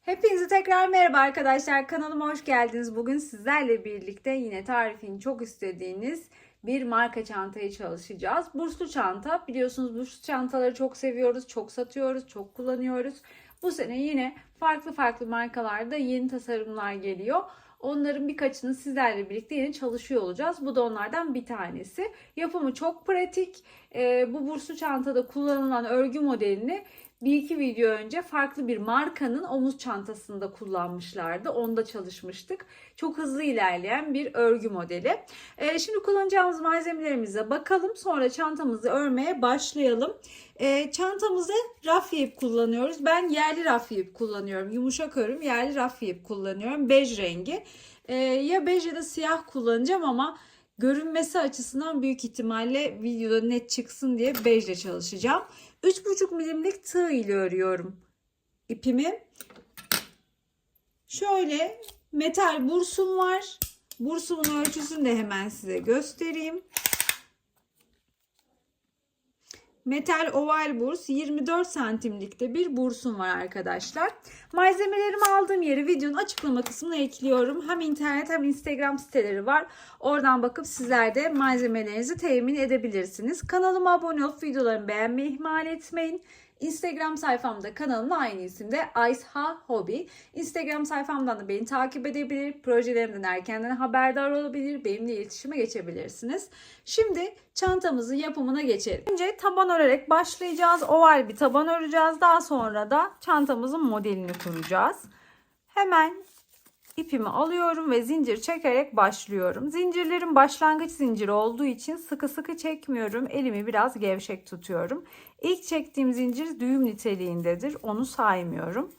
Hepinize tekrar merhaba arkadaşlar. Kanalıma hoş geldiniz. Bugün sizlerle birlikte yine tarifini çok istediğiniz bir marka çantayı çalışacağız. Burslu çanta. Biliyorsunuz burslu çantaları çok seviyoruz, çok satıyoruz, çok kullanıyoruz. Bu sene yine farklı markalarda yeni tasarımlar geliyor. Onların birkaçını sizlerle birlikte yine çalışıyor olacağız. Bu da onlardan bir tanesi. Yapımı çok pratik. Bu burslu çantada kullanılan örgü modelini bir iki video önce farklı bir markanın omuz çantasında kullanmışlardı. Onda çalışmıştık. Çok hızlı ilerleyen bir örgü modeli. Şimdi kullanacağımız malzemelerimize bakalım. Sonra çantamızı örmeye başlayalım. Çantamızı rafya ip kullanıyoruz. Ben yerli rafya ip kullanıyorum. Yumuşak örüm yerli rafya ip kullanıyorum. Bej rengi. Ya bej ya da siyah kullanacağım ama görünmesi açısından büyük ihtimalle videoda net çıksın diye bejle çalışacağım. 3,5 milimlik tığ ile örüyorum ipimi. Şöyle metal bursum var. Bursumun ölçüsünü de hemen size göstereyim. Metal oval burs 24 santimlikte bir bursum var arkadaşlar. Malzemelerimi aldığım yeri videonun açıklama kısmına ekliyorum. Hem internet hem Instagram siteleri var. Oradan bakıp sizler de malzemelerinizi temin edebilirsiniz. Kanalıma abone olup videolarımı beğenmeyi ihmal etmeyin. Instagram sayfamda kanalım aynı isimde Aysha Hobby. Instagram sayfamdan da beni takip edebilir, projelerimden erkenden haberdar olabilir, benimle iletişime geçebilirsiniz. Şimdi çantamızın yapımına geçelim. Önce taban örerek başlayacağız. Oval bir taban öreceğiz. Daha sonra da çantamızın modelini kuracağız. Hemen ipimi alıyorum ve zincir çekerek başlıyorum. Zincirlerim başlangıç zinciri olduğu için sıkı çekmiyorum. Elimi biraz gevşek tutuyorum. İlk çektiğim zincir düğüm niteliğindedir. Onu saymıyorum.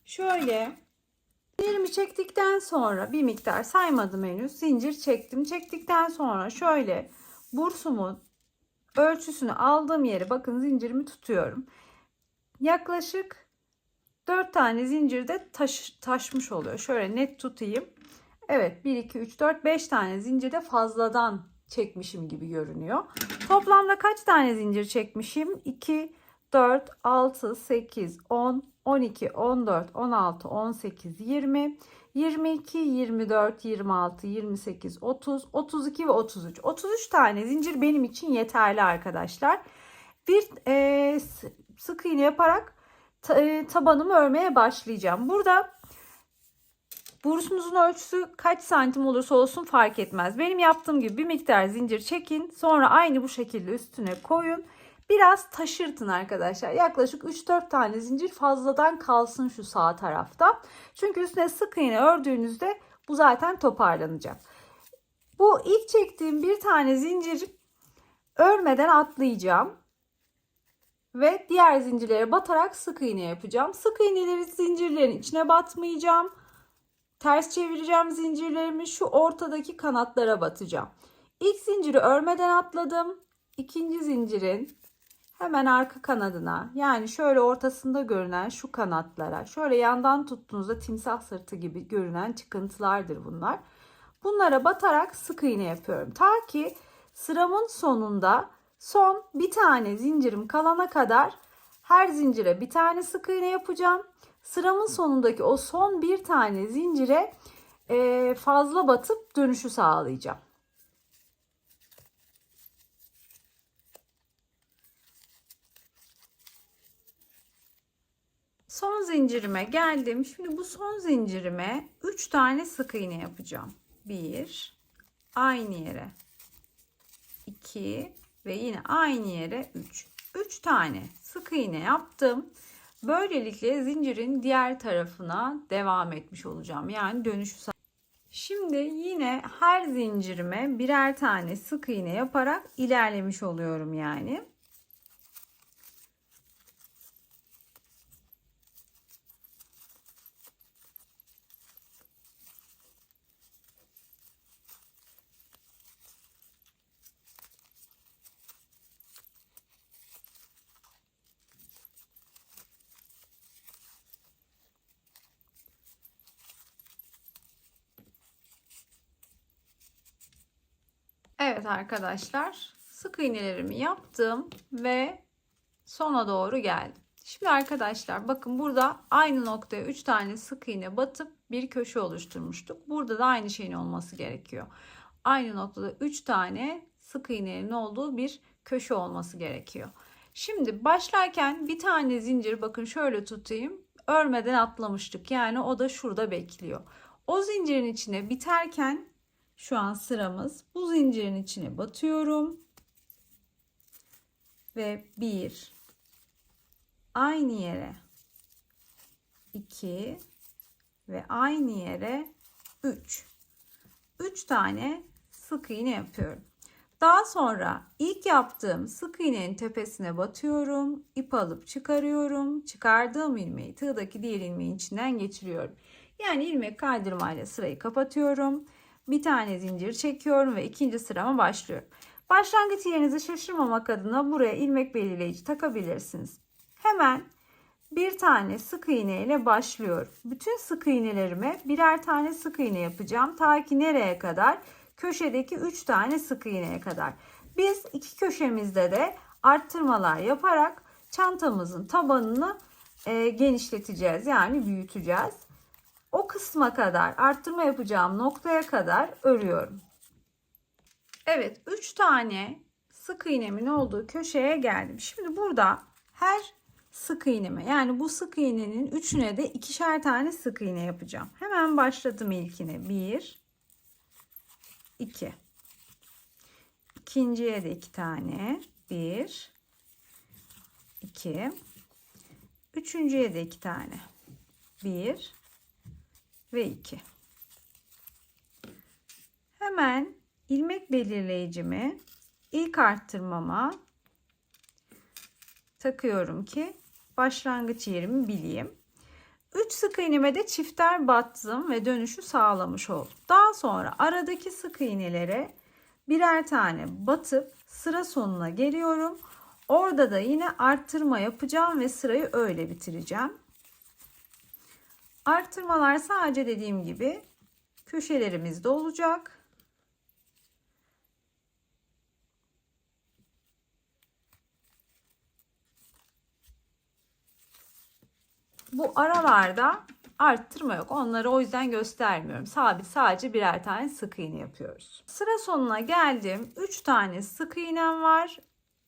Şöyle zincirimi çektikten sonra bir miktar saymadım henüz. Zincir çektim. Çektikten sonra şöyle bursumun ölçüsünü aldığım yere bakın zincirimi tutuyorum. Yaklaşık 4 tane zincirde taşmış oluyor. Şöyle net tutayım. Evet 1, 2, 3, 4, 5 tane zincirde fazladan çekmişim gibi görünüyor. Toplamda kaç tane zincir çekmişim? 2, 4, 6, 8, 10, 12, 14, 16, 18, 20, 22, 24, 26, 28, 30, 32 ve 33. 33 tane zincir benim için yeterli arkadaşlar. Bir sık iğne yaparak tabanımı örmeye başlayacağım. Burada bursunuzun ölçüsü kaç santim olursa olsun fark etmez. Benim yaptığım gibi bir miktar zincir çekin. Sonra aynı bu şekilde üstüne koyun. Biraz taşırtın arkadaşlar. Yaklaşık 3-4 tane zincir fazladan kalsın şu sağ tarafta. Çünkü üstüne sık iğne ördüğünüzde bu zaten toparlanacak. Bu ilk çektiğim bir tane zincir örmeden atlayacağım. Ve diğer zincirlere batarak sık iğne yapacağım. Sık iğneleri zincirlerin içine batmayacağım. Ters çevireceğim zincirlerimi, şu ortadaki kanatlara batacağım. İlk zinciri örmeden atladım. İkinci zincirin hemen arka kanadına, yani şöyle ortasında görünen şu kanatlara, şöyle yandan tuttuğunuzda timsah sırtı gibi görünen çıkıntılardır bunlar. Bunlara batarak sık iğne yapıyorum. Ta ki sıramın sonunda son bir tane zincirim kalana kadar her zincire bir tane sık iğne yapacağım. Sıramın sonundaki o son bir tane zincire fazla batıp dönüşü sağlayacağım. Son zincirime geldim. Şimdi bu son zincirime 3 tane sık iğne yapacağım. 1, aynı yere 2 ve yine aynı yere 3. 3 tane sık iğne yaptım. Böylelikle zincirin diğer tarafına devam etmiş olacağım. Yani dönüşü. Şimdi yine her zincirime birer tane sık iğne yaparak ilerlemiş oluyorum yani. Evet arkadaşlar, sık iğnelerimi yaptım ve sona doğru geldim. Şimdi arkadaşlar bakın, burada aynı noktaya 3 tane sık iğne batıp bir köşe oluşturmuştuk. Burada da aynı şeyin olması gerekiyor. Aynı noktada 3 tane sık iğnenin olduğu bir köşe olması gerekiyor. Şimdi başlarken bir tane zincir, bakın şöyle tutayım, örmeden atlamıştık. Yani o da şurada bekliyor. O zincirin içine biterken şu an sıramız, bu zincirin içine batıyorum ve 1, aynı yere 2 ve aynı yere 3 tane sık iğne yapıyorum. Daha sonra ilk yaptığım sık iğnenin tepesine batıyorum, ip alıp çıkarıyorum, çıkardığım ilmeği tığdaki diğer ilmeğin içinden geçiriyorum. Yani ilmek kaydırmayla sırayı kapatıyorum, bir tane zincir çekiyorum ve ikinci sırama başlıyorum. Başlangıç yerinizi şaşırmamak adına buraya ilmek belirleyici takabilirsiniz. Hemen bir tane sık iğne ile başlıyorum. Bütün sık iğnelerime birer tane sık iğne yapacağım. Ta ki nereye kadar? Köşedeki 3 tane sık iğneye kadar. Biz iki köşemizde de arttırmalar yaparak çantamızın tabanını genişleteceğiz. Yani büyüteceğiz. O kısma kadar, arttırma yapacağım noktaya kadar örüyorum. Evet, 3 tane sık iğnemin olduğu köşeye geldim. Şimdi burada her sık iğneme, yani bu sık iğnenin üçüne de ikişer tane sık iğne yapacağım. Hemen başladım ilkine. 1, 2. İkinciye de 2 tane. 1, 2. Üçüncüye de 2 tane. 1 ve 2. Hemen ilmek belirleyicimi ilk arttırmama takıyorum ki başlangıç yerimi bileyim. 3 sık iğneme de çifter battım ve dönüşü sağlamış oldum. Daha sonra aradaki sık iğnelere birer tane batıp sıra sonuna geliyorum. Orada da yine arttırma yapacağım ve sırayı öyle bitireceğim. Arttırmalar sadece dediğim gibi köşelerimizde olacak. Bu aralarda arttırma yok. Onları o yüzden göstermiyorum. Sabit, sadece birer tane sık iğne yapıyoruz. Sıra sonuna geldim. 3 tane sık iğnem var.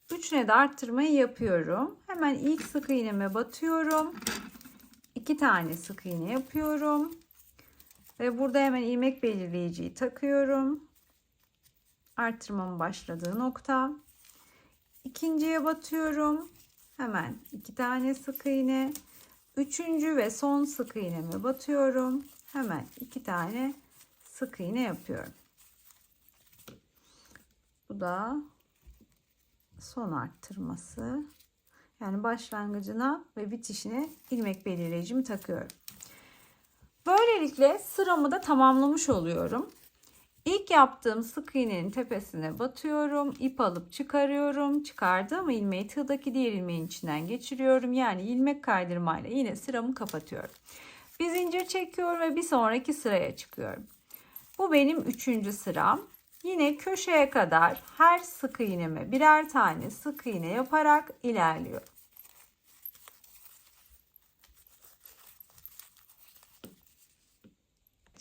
3'üne de arttırmayı yapıyorum. Hemen ilk sık iğneme batıyorum. 2 tane sık iğne yapıyorum. Ve burada hemen ilmek belirleyiciyi takıyorum. Arttırmamın başladığı nokta. İkinciye batıyorum. Hemen 2 tane sık iğne. Üçüncü ve son sık iğneme batıyorum. Hemen 2 tane sık iğne yapıyorum. Bu da son arttırması. Yani başlangıcına ve bitişine ilmek belirleyicimi takıyorum. Böylelikle sıramı da tamamlamış oluyorum. İlk yaptığım sık iğnenin tepesine batıyorum. İp alıp çıkarıyorum. Çıkardığım ilmeği tığdaki diğer ilmeğin içinden geçiriyorum. Yani ilmek kaydırmayla yine sıramı kapatıyorum. Bir zincir çekiyorum ve bir sonraki sıraya çıkıyorum. Bu benim 3. sıram. Yine köşeye kadar her sık iğneme birer tane sık iğne yaparak ilerliyorum.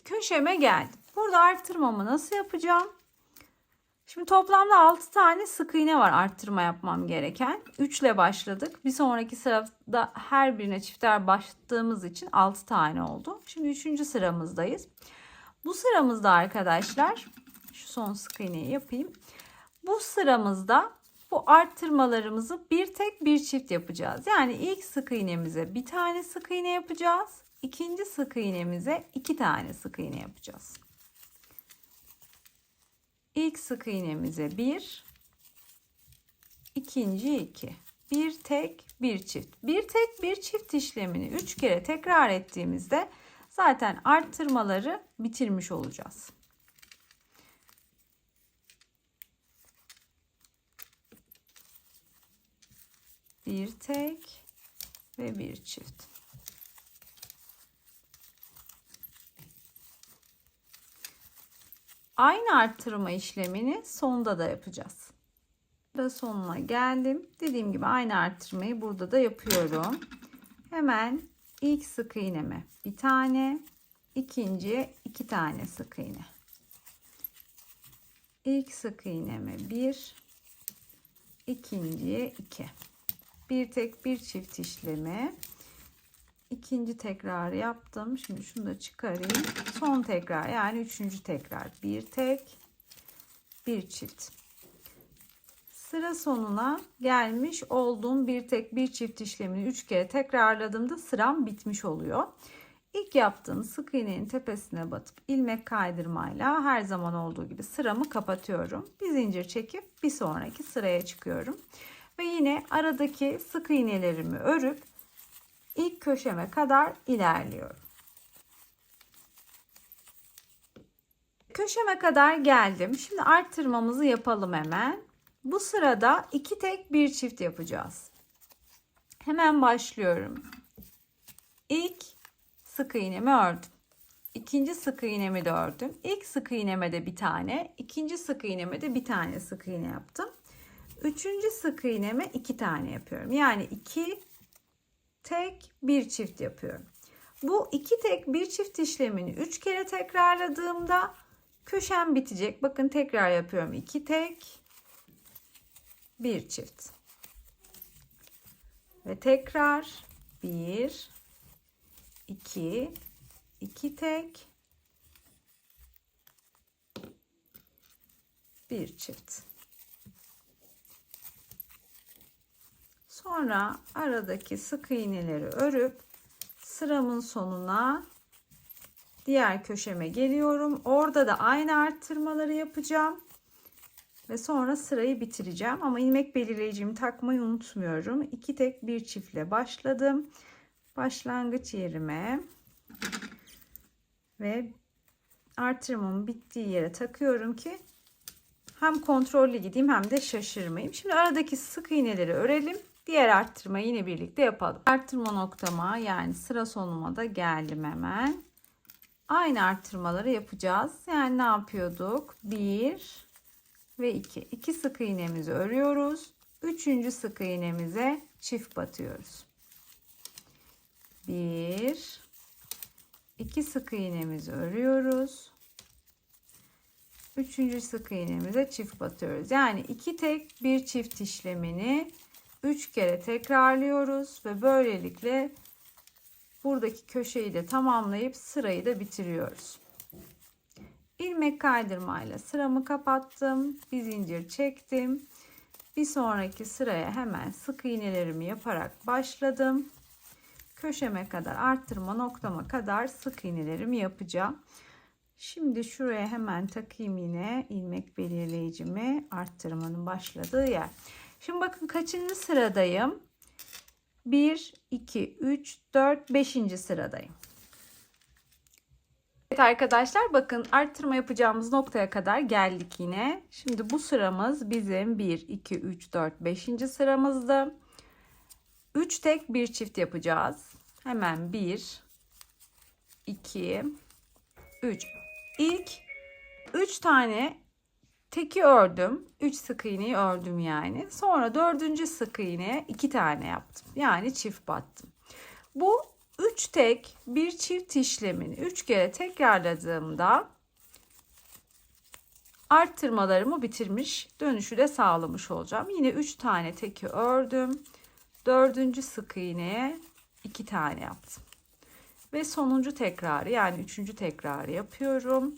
Köşeme geldim. Burada arttırmamı nasıl yapacağım? Şimdi toplamda 6 tane sık iğne var arttırma yapmam gereken. 3 ile başladık. Bir sonraki sırada her birine çifter battığımız için 6 tane oldu. Şimdi 3. sıramızdayız. Bu sıramızda arkadaşlar, şu son sık iğneyi yapayım. Bu sıramızda bu arttırmalarımızı bir tek bir çift yapacağız. Yani ilk sık iğnemize bir tane sık iğne yapacağız. İkinci sık iğnemize 2 tane sık iğne yapacağız. İlk sık iğnemize 1, ikinci 2. Bir tek bir çift. Bir tek bir çift işlemini 3 kere tekrar ettiğimizde zaten arttırmaları bitirmiş olacağız. Bir tek ve bir çift. Aynı arttırma işlemini sonda da yapacağız. Sıra sonuna geldim. Dediğim gibi aynı arttırmayı burada da yapıyorum. Hemen ilk sık iğneme bir tane, ikinciye 2 tane sık iğne. İlk sık iğneme 1, ikinciye 2. Bir tek bir çift işlemi. İkinci tekrarı yaptım. Şimdi şunu da çıkarayım. Son tekrar, yani üçüncü tekrar. Bir tek, bir çift. Sıra sonuna gelmiş olduğum bir tek bir çift işlemini 3 kere tekrarladığımda sıram bitmiş oluyor. İlk yaptığım sık iğnenin tepesine batıp ilmek kaydırmayla her zaman olduğu gibi sıramı kapatıyorum. Bir zincir çekip bir sonraki sıraya çıkıyorum. Ve yine aradaki sık iğnelerimi örüp ilk köşeme kadar ilerliyorum. Köşeme kadar geldim. Şimdi arttırmamızı yapalım hemen. Bu sırada 2 tek bir çift yapacağız. Hemen başlıyorum. İlk sık iğnemi ördüm. İkinci sık iğnemi de ördüm. İlk sık iğneme de bir tane, ikinci sık iğneme de bir tane sık iğne yaptım. Üçüncü sık iğneme 2 tane yapıyorum. Yani 2 tek bir çift yapıyorum. Bu 2 tek bir çift işlemini 3 kere tekrarladığımda köşem bitecek. Bakın tekrar yapıyorum. 2 tek bir çift. Ve tekrar 1 2 2 tek bir çift. Sonra aradaki sık iğneleri örüp sıramın sonuna diğer köşeme geliyorum. Orada da aynı arttırmaları yapacağım. Ve sonra sırayı bitireceğim. Ama ilmek belirleyicimi takmayı unutmuyorum. 2 tek bir çiftle başladım. Başlangıç yerime ve artırmamın bittiği yere takıyorum ki hem kontrollü gideyim hem de şaşırmayayım. Şimdi aradaki sık iğneleri örelim. Diğer arttırmayı yine birlikte yapalım. Arttırma noktama, yani sıra sonuma da geldim hemen. Aynı arttırmaları yapacağız. Yani ne yapıyorduk? 1 ve 2. 2 sık iğnemizi örüyoruz. Üçüncü sık iğnemize çift batıyoruz. 1 2 sık iğnemizi örüyoruz. Üçüncü sık iğnemize çift batıyoruz. Yani 2 tek bir çift işlemini 3 kere tekrarlıyoruz ve böylelikle buradaki köşeyi de tamamlayıp sırayı da bitiriyoruz. İlmek kaydırmayla sıramı kapattım. Bir zincir çektim. Bir sonraki sıraya hemen sık iğnelerimi yaparak başladım. Köşeme kadar, arttırma noktama kadar sık iğnelerimi yapacağım. Şimdi şuraya hemen takayım yine ilmek belirleyicimi, arttırmanın başladığı yer. Şimdi bakın kaçıncı sıradayım? 1, 2, 3, 4, 5. sıradayım. Evet arkadaşlar, bakın arttırma yapacağımız noktaya kadar geldik yine. Şimdi bu sıramız bizim 1, 2, 3, 4, 5. sıramızdı. 3 tek bir çift yapacağız. Hemen 1, 2, 3. İlk 3 tane teki ördüm. 3 sık iğneyi ördüm yani. Sonra 4. sık iğneye 2 tane yaptım. Yani çift battım. Bu 3 tek bir çift işlemini 3 kere tekrarladığımda arttırmalarımı bitirmiş, dönüşü de sağlamış olacağım. Yine 3 tane teki ördüm. 4. sık iğneye 2 tane yaptım. Ve sonuncu tekrarı, yani 3. tekrarı yapıyorum.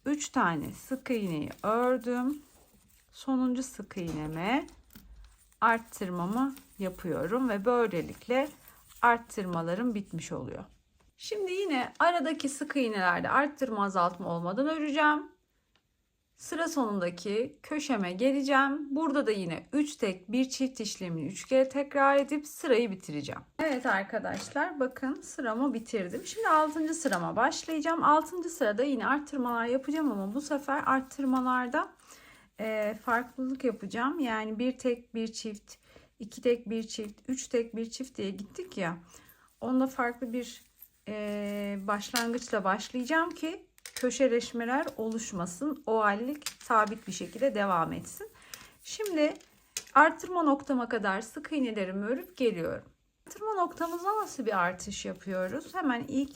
3 tane sık iğneyi ördüm. Sonuncu sık iğneme arttırmamı yapıyorum ve böylelikle arttırmalarım bitmiş oluyor. Şimdi yine aradaki sık iğnelerde arttırma azaltma olmadan öreceğim. Sıra sonundaki köşeme geleceğim. Burada da yine 3 tek bir çift işlemini 3 kere tekrar edip sırayı bitireceğim. Evet arkadaşlar, bakın sıramı bitirdim. Şimdi 6. sırama başlayacağım. 6. sırada yine arttırmalar yapacağım ama bu sefer arttırmalarda farklılık yapacağım. Yani 1 tek bir çift, 2 tek bir çift, 3 tek bir çift diye gittik ya. Onda farklı bir başlangıçla başlayacağım ki köşeleşmeler oluşmasın. Ovallik sabit bir şekilde devam etsin. Şimdi artırma noktama kadar sık iğnelerimi örüp geliyorum. Artırma noktamızda nasıl bir artış yapıyoruz? Hemen ilk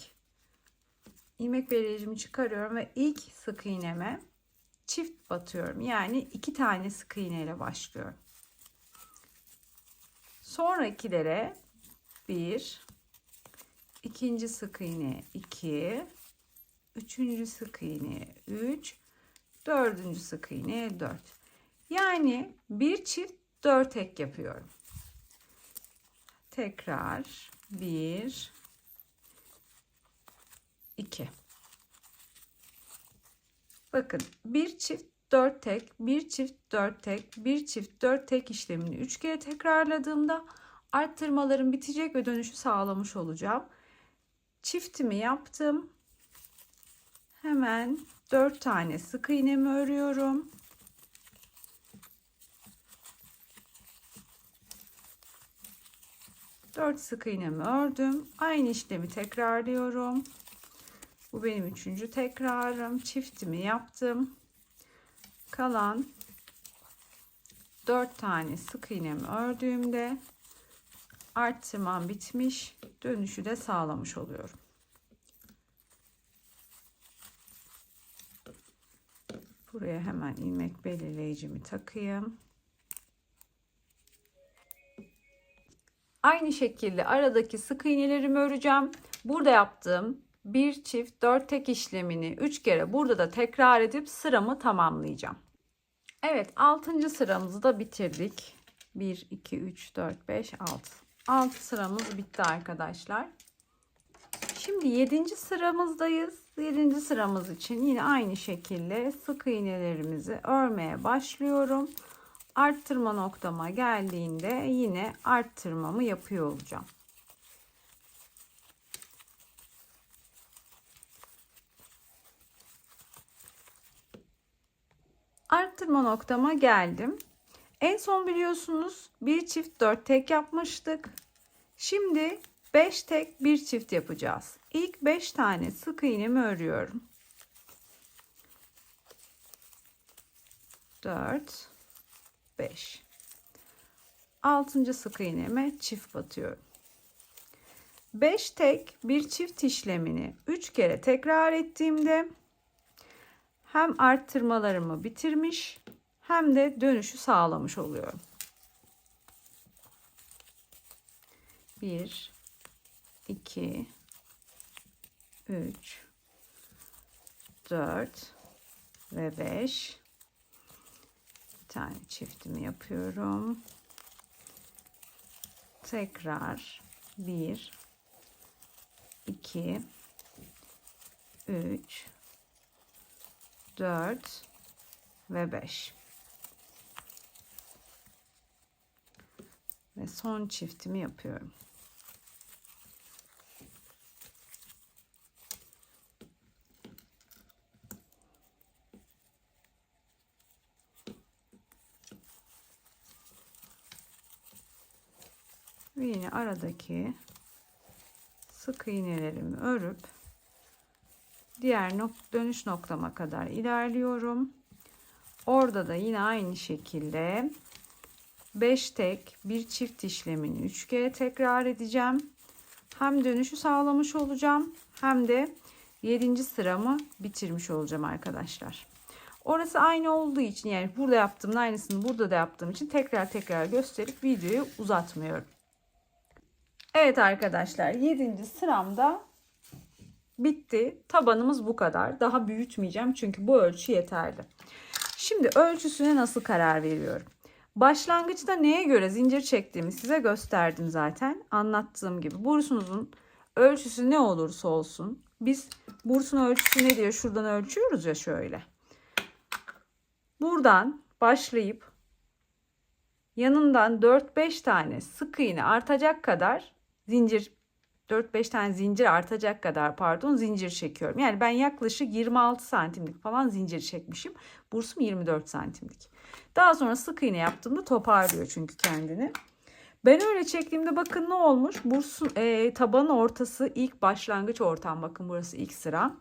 ilmek belirleyicimi çıkarıyorum ve ilk sık iğneme çift batıyorum. Yani 2 tane sık iğne ile başlıyorum. Sonrakilere 1, ikinci sık iğne 2, üçüncü sık iğne 3, dördüncü sık iğne 4. Yani bir çift 4 ek yapıyorum. Tekrar 1, 2. Bakın bir çift 4 tek, bir çift 4 tek, bir çift 4 tek işlemini 3 kere tekrarladığımda arttırmalarım bitecek ve dönüşü sağlamış olacağım. Çiftimi yaptım. Hemen 4 tane sık iğnemi örüyorum. Dört sık iğnemi ördüm. Aynı işlemi tekrarlıyorum. Bu benim 3. tekrarım. Çiftimi yaptım. Kalan 4 tane sık iğnemi ördüğümde arttırmam bitmiş. Dönüşü de sağlamış oluyorum. Buraya hemen ilmek belirleyicimi takayım. Aynı şekilde aradaki sık iğnelerimi öreceğim. Burada yaptığım bir çift 4 tek işlemini 3 kere burada da tekrar edip sıramı tamamlayacağım. Evet, 6. sıramızı da bitirdik. 1, 2, 3, 4, 5, 6. 6 sıramız bitti arkadaşlar. Şimdi 7. sıramızdayız. 7. sıramız için yine aynı şekilde sık iğnelerimizi örmeye başlıyorum. Arttırma noktama geldiğinde yine arttırmamı yapıyor olacağım. Arttırma noktama geldim. En son biliyorsunuz bir çift 4 tek yapmıştık. Şimdi 5 tek bir çift yapacağız. İlk 5 tane sık iğnemi örüyorum. 4, 5. 6. sık iğneme çift batıyorum. 5 tek bir çift işlemini 3 kere tekrar ettiğimde hem arttırmalarımı bitirmiş hem de dönüşü sağlamış oluyorum. 1, 2, 3, 4 ve 5. Bir tane çiftimi yapıyorum. Tekrar 1, 2, 3, 4 ve 5. Ve son çiftimi yapıyorum. Ve yine aradaki sık iğnelerimi örüp diğer dönüş noktama kadar ilerliyorum. Orada da yine aynı şekilde 5 tek bir çift işlemini 3 kere tekrar edeceğim. Hem dönüşü sağlamış olacağım hem de 7. sıramı bitirmiş olacağım arkadaşlar. Orası aynı olduğu için, yani burada yaptığımın aynısını burada da yaptığım için tekrar gösterip videoyu uzatmıyorum. Evet arkadaşlar, 7. sıramda bitti. Tabanımız bu kadar. Daha büyütmeyeceğim çünkü bu ölçü yeterli. Şimdi ölçüsüne nasıl karar veriyorum? Başlangıçta neye göre zincir çektiğimi size gösterdim zaten. Anlattığım gibi bursunuzun ölçüsü ne olursa olsun. Biz bursun ölçüsü ne diye şuradan ölçüyoruz ya, şöyle. Buradan başlayıp yanından 4-5 tane sık iğne artacak kadar zincir, 4-5 tane zincir artacak kadar zincir çekiyorum. Yani ben yaklaşık 26 santimlik falan zincir çekmişim. Bursum 24 santimlik. Daha sonra sık iğne yaptığımda toparlıyor çünkü kendini. Ben öyle çektiğimde bakın ne olmuş? Bursun tabanın ortası ilk başlangıç ortam. Bakın burası ilk sıra.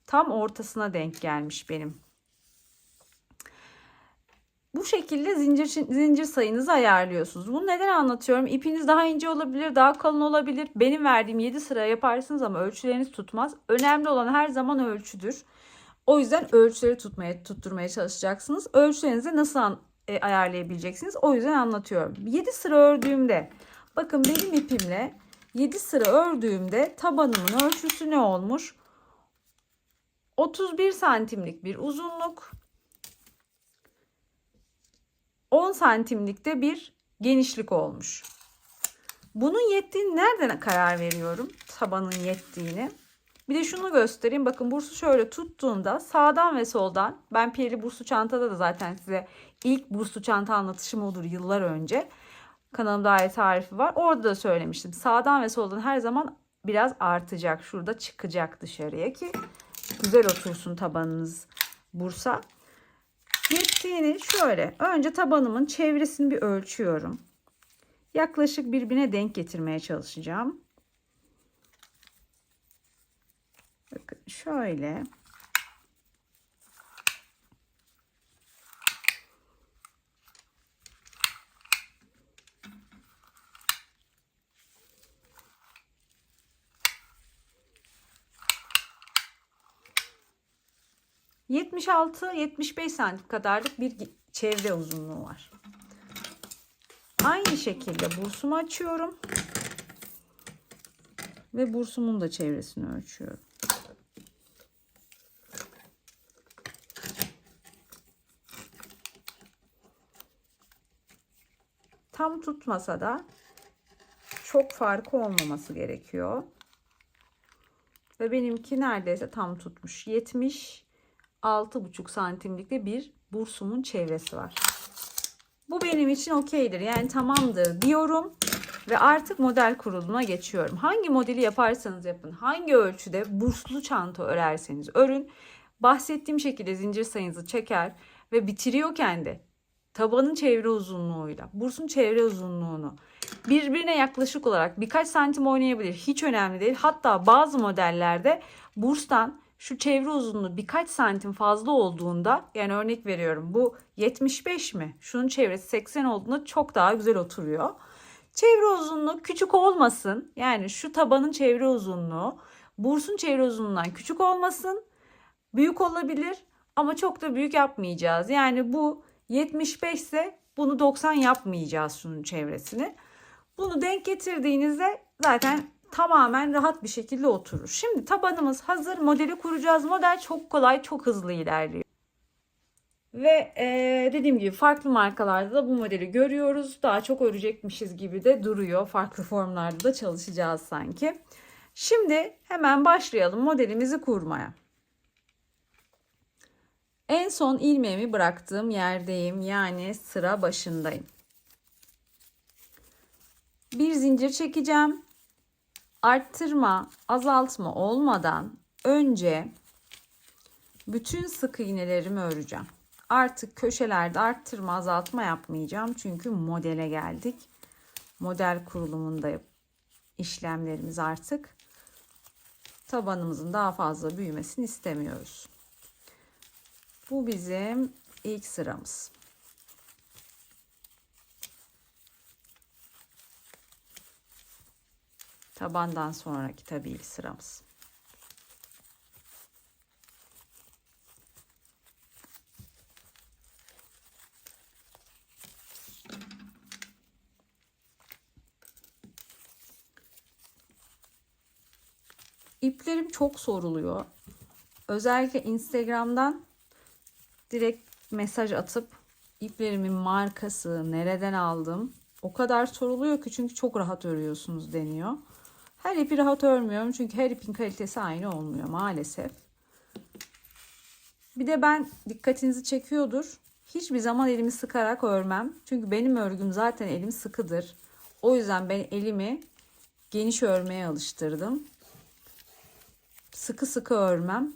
Tam ortasına denk gelmiş benim. Bu şekilde zincir sayınızı ayarlıyorsunuz. Bunu neden anlatıyorum? İpiniz daha ince olabilir, daha kalın olabilir. Benim verdiğim 7 sıra yaparsınız ama ölçüleriniz tutmaz. Önemli olan her zaman ölçüdür. O yüzden ölçüleri tutturmaya çalışacaksınız. Ölçülerinizi nasıl ayarlayabileceksiniz? O yüzden anlatıyorum. 7 sıra ördüğümde, bakın benim ipimle 7 sıra ördüğümde tabanımın ölçüsü ne olmuş? 31 santimlik bir uzunluk, 10 santimlikte bir genişlik olmuş. Bunun yettiğini nereden karar veriyorum? Tabanın yettiğini. Bir de şunu göstereyim. Bakın bursu şöyle tuttuğunda sağdan ve soldan, ben piyeli burslu çantada da zaten size ilk burslu çanta anlatışım olur yıllar önce. Kanalımda ayrı tarifi var. Orada da söylemiştim. Sağdan ve soldan her zaman biraz artacak. Şurada çıkacak dışarıya ki güzel otursun tabanınız bursa. Yettiğini şöyle önce tabanımın çevresini bir ölçüyorum. Yaklaşık birbirine denk getirmeye çalışacağım. Bakın şöyle. ...76-75 santim kadarlık bir çevre uzunluğu var. Aynı şekilde bursumu açıyorum. Ve bursumun da çevresini ölçüyorum. Tam tutmasa da çok farkı olmaması gerekiyor. Ve benimki neredeyse tam tutmuş. 76,5 santimlikte bir bursumun çevresi var. Bu benim için okeydir. Yani tamamdır diyorum. Ve artık model kurulumuna geçiyorum. Hangi modeli yaparsanız yapın, hangi ölçüde burslu çanta örerseniz örün, bahsettiğim şekilde zincir sayınızı çeker ve bitiriyorken de tabanın çevre uzunluğuyla bursun çevre uzunluğunu birbirine yaklaşık olarak birkaç santim oynayabilir. Hiç önemli değil. Hatta bazı modellerde burstan şu çevre uzunluğu birkaç santim fazla olduğunda, yani örnek veriyorum, bu 75 mi? Şunun çevresi 80 olduğunda çok daha güzel oturuyor. Çevre uzunluğu küçük olmasın. Yani şu tabanın çevre uzunluğu bursun çevre uzunluğundan küçük olmasın. Büyük olabilir ama çok da büyük yapmayacağız. Yani bu 75 ise bunu 90 yapmayacağız şunun çevresini. Bunu denk getirdiğinizde zaten tamamen rahat bir şekilde oturur. Şimdi tabanımız hazır. Modeli kuracağız. Model çok kolay, çok hızlı ilerliyor. Ve dediğim gibi farklı markalarda da bu modeli görüyoruz. Daha çok örecekmişiz gibi de duruyor. Farklı formlarda da çalışacağız sanki. Şimdi hemen başlayalım modelimizi kurmaya. En son ilmeğimi bıraktığım yerdeyim. Yani sıra başındayım. Bir zincir çekeceğim. Arttırma, azaltma olmadan önce bütün sık iğnelerimi öreceğim. Artık köşelerde arttırma, azaltma yapmayacağım. Çünkü modele geldik. Model kurulumunda işlemlerimiz artık. Tabanımızın daha fazla büyümesini istemiyoruz. Bu bizim ilk sıramız. Tabandan sonraki tabii ilk sıramız. İplerim çok soruluyor. Özellikle Instagram'dan direkt mesaj atıp iplerimin markası, nereden aldım, o kadar soruluyor ki, çünkü çok rahat örüyorsunuz deniyor. Her ipi rahat örmüyorum çünkü her ipin kalitesi aynı olmuyor maalesef. Bir de ben, dikkatinizi çekiyordur, hiçbir zaman elimi sıkarak örmem. Çünkü benim örgüm zaten elim sıkıdır. O yüzden ben elimi geniş örmeye alıştırdım. Sıkı sıkı örmem.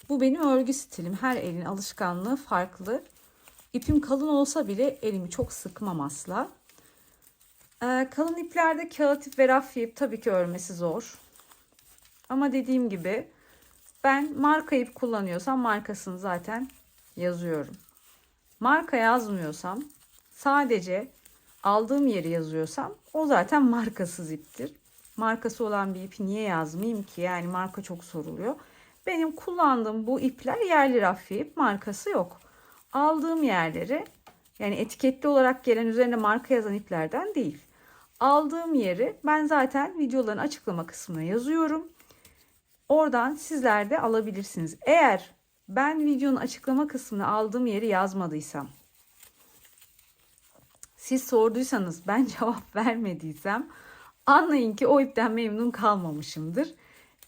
Bu benim örgü stilim. Her elin alışkanlığı farklı. İpim kalın olsa bile elimi çok sıkmam asla. Kalın iplerde kağıt ip ve rafya ip tabii ki örmesi zor. Ama dediğim gibi Ben marka ip kullanıyorsam markasını zaten yazıyorum. Marka yazmıyorsam, sadece aldığım yeri yazıyorsam o zaten markasız iptir. Markası olan bir ipi niye yazmayayım ki? Yani marka çok soruluyor. Benim kullandığım bu ipler yerli rafya ip, markası yok. Aldığım yerleri, yani etiketli olarak gelen üzerine marka yazan iplerden değil. Aldığım yeri ben zaten videoların açıklama kısmına yazıyorum. Oradan sizler de alabilirsiniz. Eğer ben videonun açıklama kısmına aldığım yeri yazmadıysam, siz sorduysanız ben cevap vermediysem, anlayın ki o ipten memnun kalmamışımdır.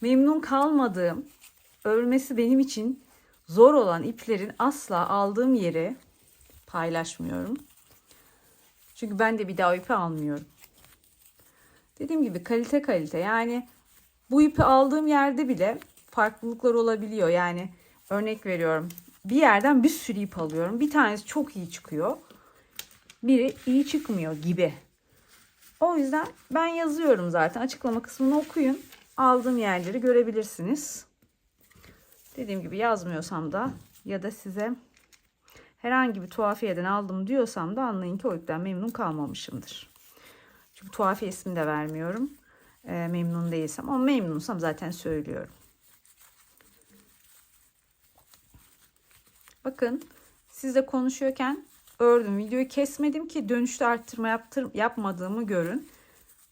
Memnun kalmadığım, örmesi benim için zor olan iplerin asla aldığım yeri paylaşmıyorum. Çünkü ben de bir daha o ipi almıyorum. Dediğim gibi kalite, yani bu ipi aldığım yerde bile farklılıklar olabiliyor. Yani örnek veriyorum, bir yerden bir sürü ip alıyorum. Bir tanesi çok iyi çıkıyor, biri iyi çıkmıyor gibi. O yüzden ben yazıyorum zaten. Açıklama kısmını okuyun. Aldığım yerleri görebilirsiniz. Dediğim gibi yazmıyorsam da ya da size herhangi bir tuhafiyeden aldım diyorsam da anlayın ki o ipten memnun kalmamışımdır. Çünkü tuhafiye ismini de vermiyorum. Memnun değilsem, ama memnunsam zaten söylüyorum. Bakın, sizle konuşuyorken ördüm. Videoyu kesmedim ki dönüşte arttırma yapmadığımı görün.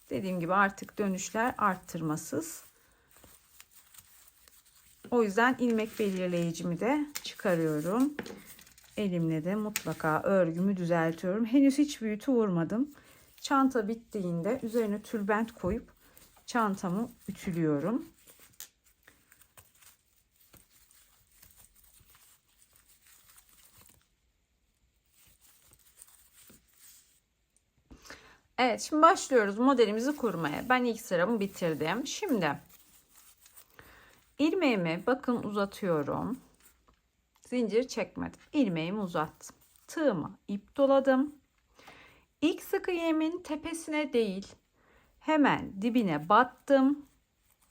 Dediğim gibi artık dönüşler arttırmasız. O yüzden ilmek belirleyicimi de çıkarıyorum. Elimle de mutlaka örgümü düzeltiyorum. Henüz hiç büyütü vurmadım. Çanta bittiğinde üzerine tülbent koyup çantamı ütülüyorum. Evet, şimdi başlıyoruz modelimizi kurmaya. Ben ilk sıramı bitirdim. Şimdi ilmeğimi bakın uzatıyorum. Zincir çekmedim. İlmeğimi uzattım. Tığıma ip doladım. İlk sık iğnemin tepesine değil, hemen dibine battım.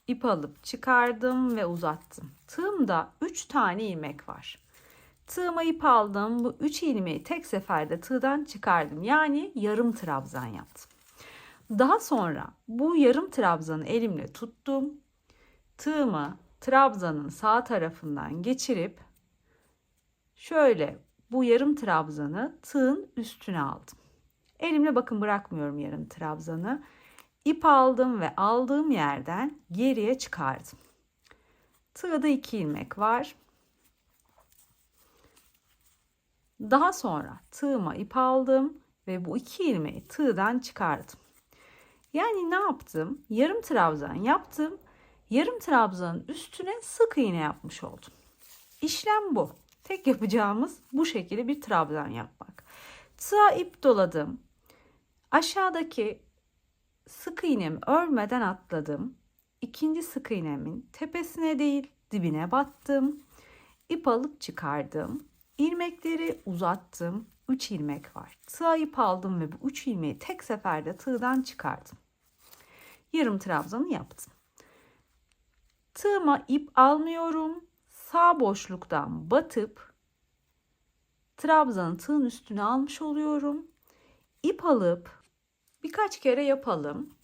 İp alıp çıkardım ve uzattım. Tığımda 3 tane ilmek var. Tığıma ip aldım. Bu 3 ilmeği tek seferde tığdan çıkardım. Yani yarım trabzan yaptım. Daha sonra bu yarım trabzanı elimle tuttum. Tığımı trabzanın sağ tarafından geçirip şöyle bu yarım trabzanı tığın üstüne aldım. Elimle bakın bırakmıyorum yarım trabzanı. İp aldım ve aldığım yerden geriye çıkardım. Tığda 2 ilmek var. Daha sonra tığıma ip aldım ve bu 2 ilmeği tığdan çıkardım. Yani ne yaptım? Yarım trabzan yaptım. Yarım trabzanın üstüne sık iğne yapmış oldum. İşlem bu. Tek yapacağımız bu şekilde bir trabzan yapmak. Tığa ip doladım. Aşağıdaki sık iğnemi örmeden atladım. İkinci sık iğnemin tepesine değil dibine battım. İp alıp çıkardım. İlmekleri uzattım. 3 ilmek var. Tığa ip aldım ve bu 3 ilmeği tek seferde tığdan çıkardım. Yarım trabzanı yaptım. Tığıma ip almıyorum. Sağ boşluktan batıp trabzanı tığın üstüne almış oluyorum. İp alıp birkaç kere yapalım.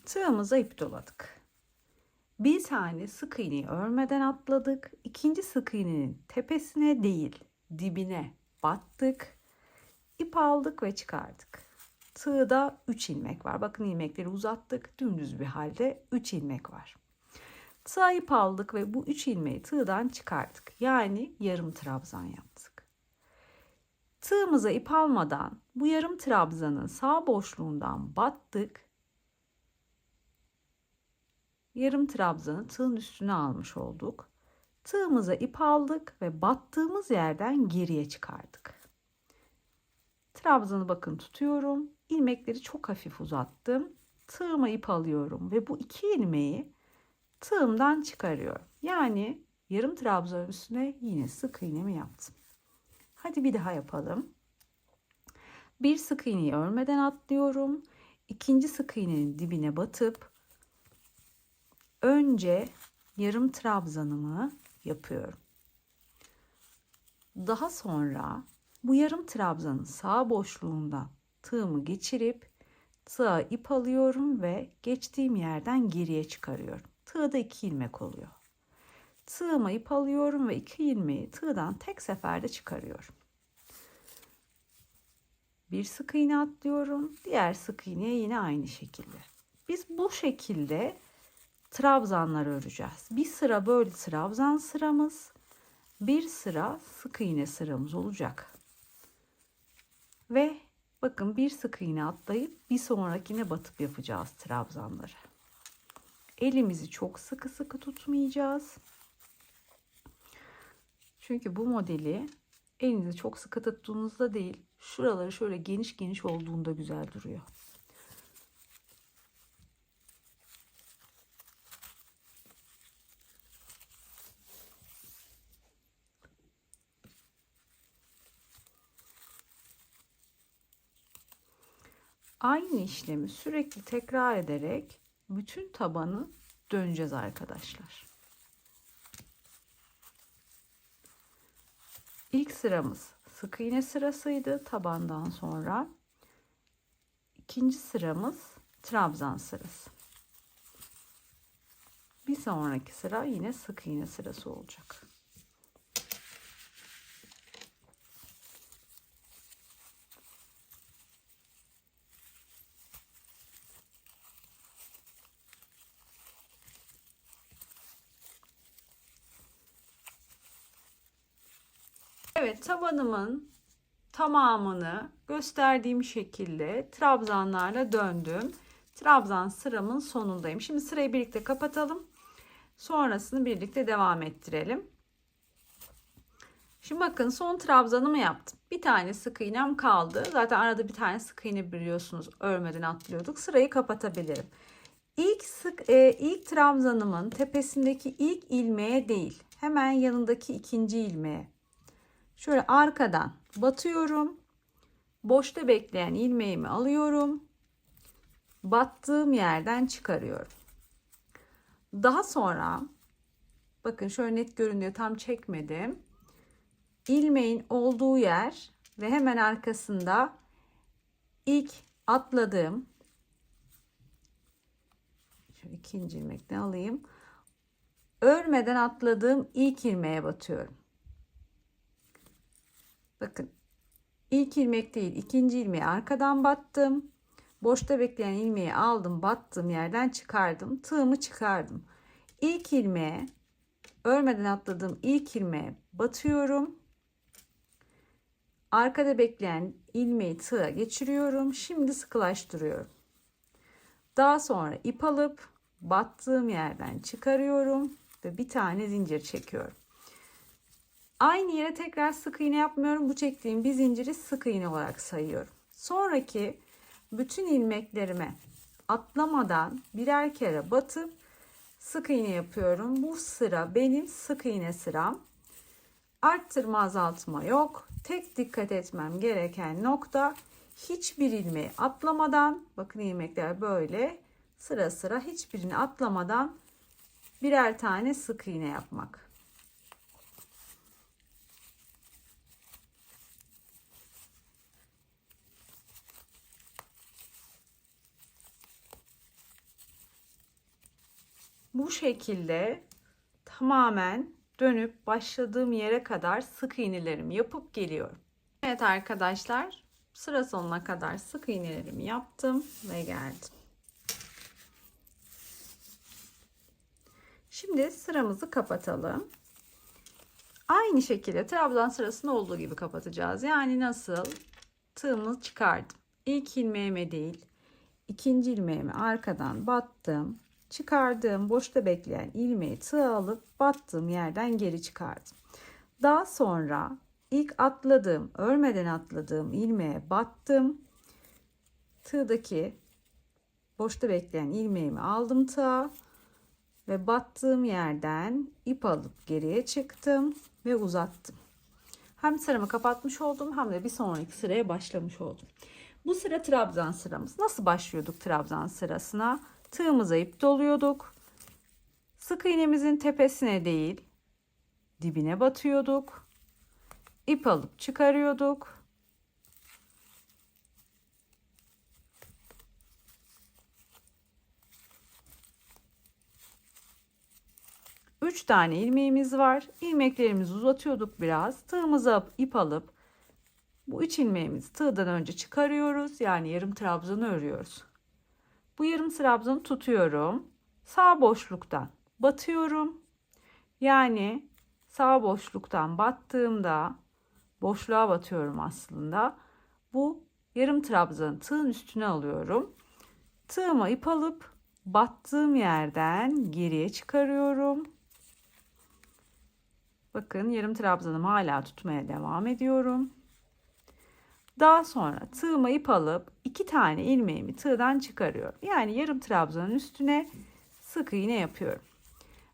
Tığımıza ip doladık. Bir tane sık iğneyi örmeden atladık. İkinci sık iğnenin tepesine değil, dibine battık. İp aldık ve çıkardık. Tığda 3 ilmek var. Bakın ilmekleri uzattık. Dümdüz bir halde 3 ilmek var. Tığa ip aldık ve bu 3 ilmeği tığdan çıkardık. Yani yarım trabzan yaptık. Tığımıza ip almadan bu yarım trabzanın sağ boşluğundan battık. Yarım trabzanı tığın üstüne almış olduk. Tığımıza ip aldık ve battığımız yerden geriye çıkardık. Trabzanı bakın tutuyorum. İlmekleri çok hafif uzattım. Tığıma ip alıyorum ve bu 2 ilmeği tığımdan çıkarıyorum. Yani yarım trabzan üstüne yine sık iğnemi yaptım. Hadi bir daha yapalım. Bir sık iğneyi örmeden atlıyorum. İkinci sık iğnenin dibine batıp önce yarım trabzanımı yapıyorum. Daha sonra bu yarım trabzanın sağ boşluğundan tığımı geçirip tığa ip alıyorum ve geçtiğim yerden geriye çıkarıyorum. Tığda 2 ilmek oluyor. Tığıma ip alıyorum ve 2 ilmeği tığdan tek seferde çıkarıyorum. Bir sık iğne atlıyorum. Diğer sık iğneye yine aynı şekilde. Biz bu şekilde trabzanlar öreceğiz. Bir sıra böyle trabzan sıramız, bir sıra sık iğne sıramız olacak. Ve bakın bir sık iğne atlayıp bir sonrakine batıp yapacağız trabzanları. Elimizi çok sıkı sıkı tutmayacağız. Çünkü bu modeli elinizi çok sıkı tuttuğunuzda değil, şuraları şöyle geniş geniş olduğunda güzel duruyor. Aynı işlemi sürekli tekrar ederek bütün tabanı döneceğiz arkadaşlar. İlk sıramız sık iğne sırasıydı tabandan sonra. İkinci sıramız trabzan sırası. Bir sonraki sıra yine sık iğne sırası olacak. Evet, tabanımın tamamını gösterdiğim şekilde trabzanlarla döndüm. Trabzan sıramın sonundayım. Şimdi sırayı birlikte kapatalım. Sonrasını birlikte devam ettirelim. Şimdi bakın son trabzanımı yaptım. Bir tane sık iğnem kaldı. Zaten arada bir tane sık iğne biliyorsunuz örmeden atlıyorduk. Sırayı kapatabilirim. İlk trabzanımın tepesindeki ilk ilmeğe değil, hemen yanındaki ikinci ilmeğe şöyle arkadan batıyorum. Boşta bekleyen ilmeğimi alıyorum. Battığım yerden çıkarıyorum. Daha sonra bakın şöyle net görünüyor, tam çekmedim. İlmeğin olduğu yer ve hemen arkasında ilk atladığım, şöyle ikinci ilmekten alayım. Örmeden atladığım ilk ilmeğe batıyorum. Bakın ilk ilmek değil, ikinci ilmeği arkadan battım. Boşta bekleyen ilmeği aldım, battığım yerden çıkardım. Tığımı çıkardım. İlk ilmeğe, örmeden atladığım ilk ilmeğe batıyorum. Arkada bekleyen ilmeği tığa geçiriyorum. Şimdi sıkılaştırıyorum. Daha sonra ip alıp battığım yerden çıkarıyorum ve bir tane zincir çekiyorum. Aynı yere tekrar sık iğne yapmıyorum. Bu çektiğim bir zinciri sık iğne olarak sayıyorum. Sonraki bütün ilmeklerime atlamadan birer kere batıp sık iğne yapıyorum. Bu sıra benim sık iğne sıram. Arttırma azaltma yok. Tek dikkat etmem gereken nokta hiçbir ilmeği atlamadan, bakın ilmekler böyle sıra sıra, hiçbirini atlamadan birer tane sık iğne yapmak. Bu şekilde tamamen dönüp başladığım yere kadar sık iğnelerimi yapıp geliyorum. Evet arkadaşlar, sıra sonuna kadar sık iğnelerimi yaptım ve geldim. Şimdi sıramızı kapatalım. Aynı şekilde trabzan sırasında olduğu gibi kapatacağız. Yani nasıl? Tığımı çıkardım. İlk ilmeğime değil, ikinci ilmeğimi arkadan battım. Çıkardığım boşta bekleyen ilmeği tığa alıp battığım yerden geri çıkardım. Daha sonra ilk atladığım, örmeden atladığım ilmeğe battım. Tığdaki boşta bekleyen ilmeğimi aldım tığa ve battığım yerden ip alıp geriye çıktım ve uzattım. Hem sıramı kapatmış oldum hem de bir sonraki sıraya başlamış oldum. Bu sıra trabzan sıramız. Nasıl başlıyorduk trabzan sırasına? Tığımıza ip doluyorduk. Sık iğnemizin tepesine değil, dibine batıyorduk. İp alıp çıkarıyorduk. Üç tane ilmeğimiz var. İlmeklerimizi uzatıyorduk biraz. Tığımıza ip alıp bu 3 ilmeğimizi tığdan önce çıkarıyoruz. Yani yarım trabzanı örüyoruz. Bu yarım trabzanı tutuyorum. Sağ boşluktan batıyorum. Yani sağ boşluktan battığımda boşluğa batıyorum aslında. Bu yarım trabzanı tığın üstüne alıyorum. Tığıma ip alıp battığım yerden geriye çıkarıyorum. Bakın yarım trabzanımı hala tutmaya devam ediyorum. Daha sonra tığıma ip alıp 2 tane ilmeğimi tığdan çıkarıyorum. Yani yarım trabzanın üstüne sık iğne yapıyorum.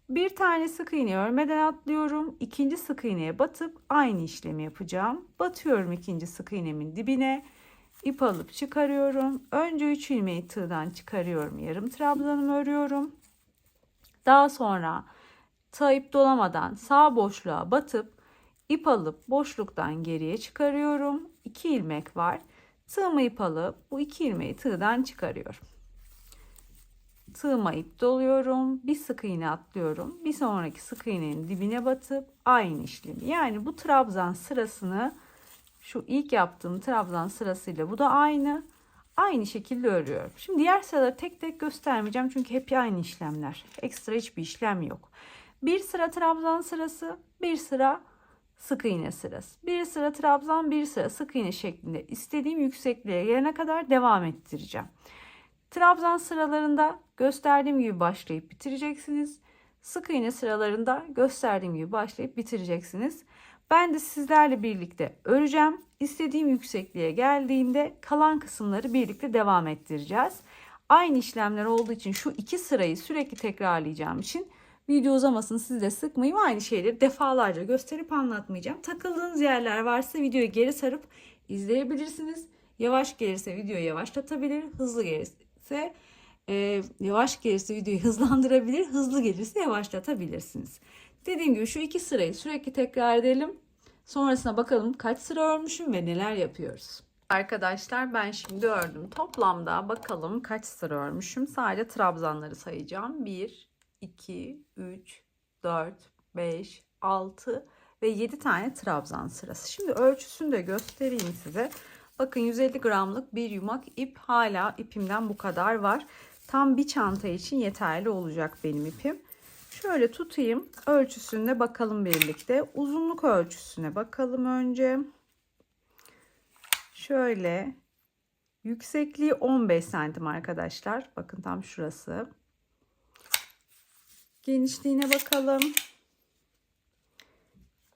Bir tane sık iğne örmeden atlıyorum. İkinci sık iğneye batıp aynı işlemi yapacağım. Batıyorum ikinci sık iğnemin dibine. İp alıp çıkarıyorum. Önce 3 ilmeği tığdan çıkarıyorum. Yarım trabzanımı örüyorum. Daha sonra tığ ip dolamadan sağ boşluğa batıp ip alıp boşluktan geriye çıkarıyorum. 2 ilmek var. Tığıma ip alıp bu 2 ilmeği tığdan çıkarıyorum. Tığıma ip doluyorum. Bir sık iğne atlıyorum. Bir sonraki sık iğnenin dibine batıp aynı işlemi. Yani bu trabzan sırasını şu ilk yaptığım trabzan sırasıyla bu da aynı. Aynı şekilde örüyorum. Şimdi diğer sıraları tek tek göstermeyeceğim. Çünkü hep aynı işlemler. Ekstra hiçbir işlem yok. Bir sıra trabzan sırası, bir sıra sık iğne sırası. Bir sıra trabzan, bir sıra sık iğne şeklinde istediğim yüksekliğe gelene kadar devam ettireceğim. Trabzan sıralarında gösterdiğim gibi başlayıp bitireceksiniz. Sık iğne sıralarında gösterdiğim gibi başlayıp bitireceksiniz. Ben de sizlerle birlikte öreceğim. İstediğim yüksekliğe geldiğinde kalan kısımları birlikte devam ettireceğiz. Aynı işlemler olduğu için şu 2 sırayı sürekli tekrarlayacağım için video uzamasın, siz de sıkmayayım. Aynı şeyleri defalarca gösterip anlatmayacağım. Takıldığınız yerler varsa videoyu geri sarıp izleyebilirsiniz. Yavaş gelirse videoyu yavaşlatabilir, hızlı gelirse yavaş gelirse videoyu hızlandırabilir, hızlı gelirse yavaşlatabilirsiniz. Dediğim gibi şu 2 sırayı sürekli tekrar edelim. Sonrasına bakalım kaç sıra örmüşüm ve neler yapıyoruz. Arkadaşlar ben şimdi ördüm. Toplamda bakalım kaç sıra örmüşüm. Sadece trabzanları sayacağım. 1, 2, 3, 4, 5, 6 ve 7 tane trabzan sırası. Şimdi ölçüsünü de göstereyim size. Bakın 150 gramlık bir yumak ip, hala ipimden bu kadar var. Tam bir çanta için yeterli olacak benim ipim. Şöyle tutayım, ölçüsüne bakalım birlikte. Uzunluk ölçüsüne bakalım önce. Şöyle yüksekliği 15 santim arkadaşlar. Bakın tam şurası. Genişliğine bakalım.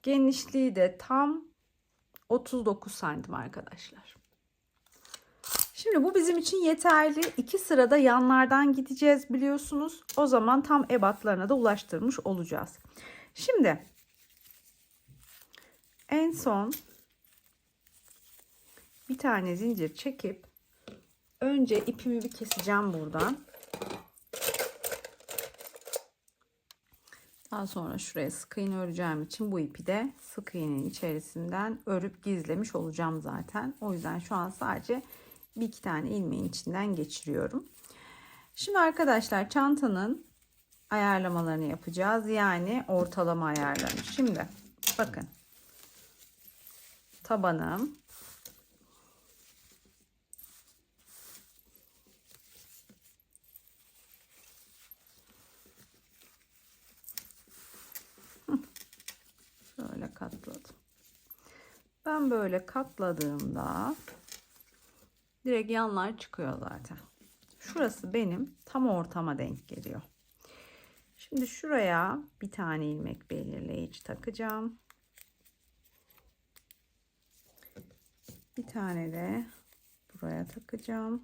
Genişliği de tam 39 santim arkadaşlar. Şimdi bu bizim için yeterli. 2 sırada yanlardan gideceğiz biliyorsunuz. O zaman tam ebatlarına da ulaştırmış olacağız. Şimdi en son bir tane zincir çekip önce ipimi bir keseceğim buradan. Daha sonra şuraya sık iğne öreceğim için bu ipi de sık iğnenin içerisinden örüp gizlemiş olacağım zaten. O yüzden şu an sadece bir iki tane ilmeğin içinden geçiriyorum. Şimdi arkadaşlar çantanın ayarlamalarını yapacağız. Yani ortalama ayarlarını. Şimdi bakın. Tabanım. Şöyle katladım. Ben böyle katladığımda direkt yanlar çıkıyor zaten. Şurası benim tam ortama denk geliyor. Şimdi şuraya bir tane ilmek belirleyici takacağım. Bir tane de buraya takacağım.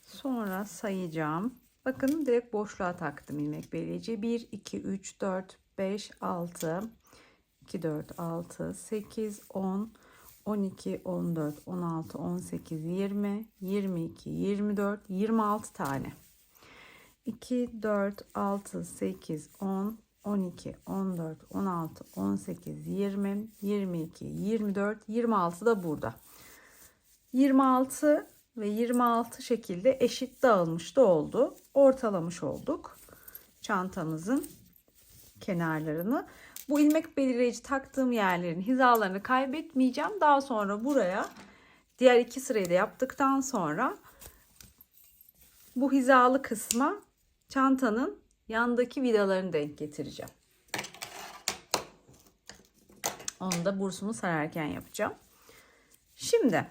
Sonra sayacağım. Bakın direkt boşluğa taktım ilmek belirleyiciyi. 1, 2, 3, 4, 5, 6, 2, 4, 6, 8, 10, 12, 14, 16, 18, 20, 22, 24, 26 tane. 2, 4, 6, 8, 10, 12, 14, 16, 18, 20, 22, 24, 26 da burada. 26 ve 26 şekilde eşit dağılmış da oldu. Ortalamış olduk çantamızın kenarlarını. Bu ilmek belirleyici taktığım yerlerin hizalarını kaybetmeyeceğim. Daha sonra buraya diğer iki sırayı da yaptıktan sonra bu hizalı kısma çantanın yandaki vidalarını denk getireceğim. Onu da bursumu sararken yapacağım. Şimdi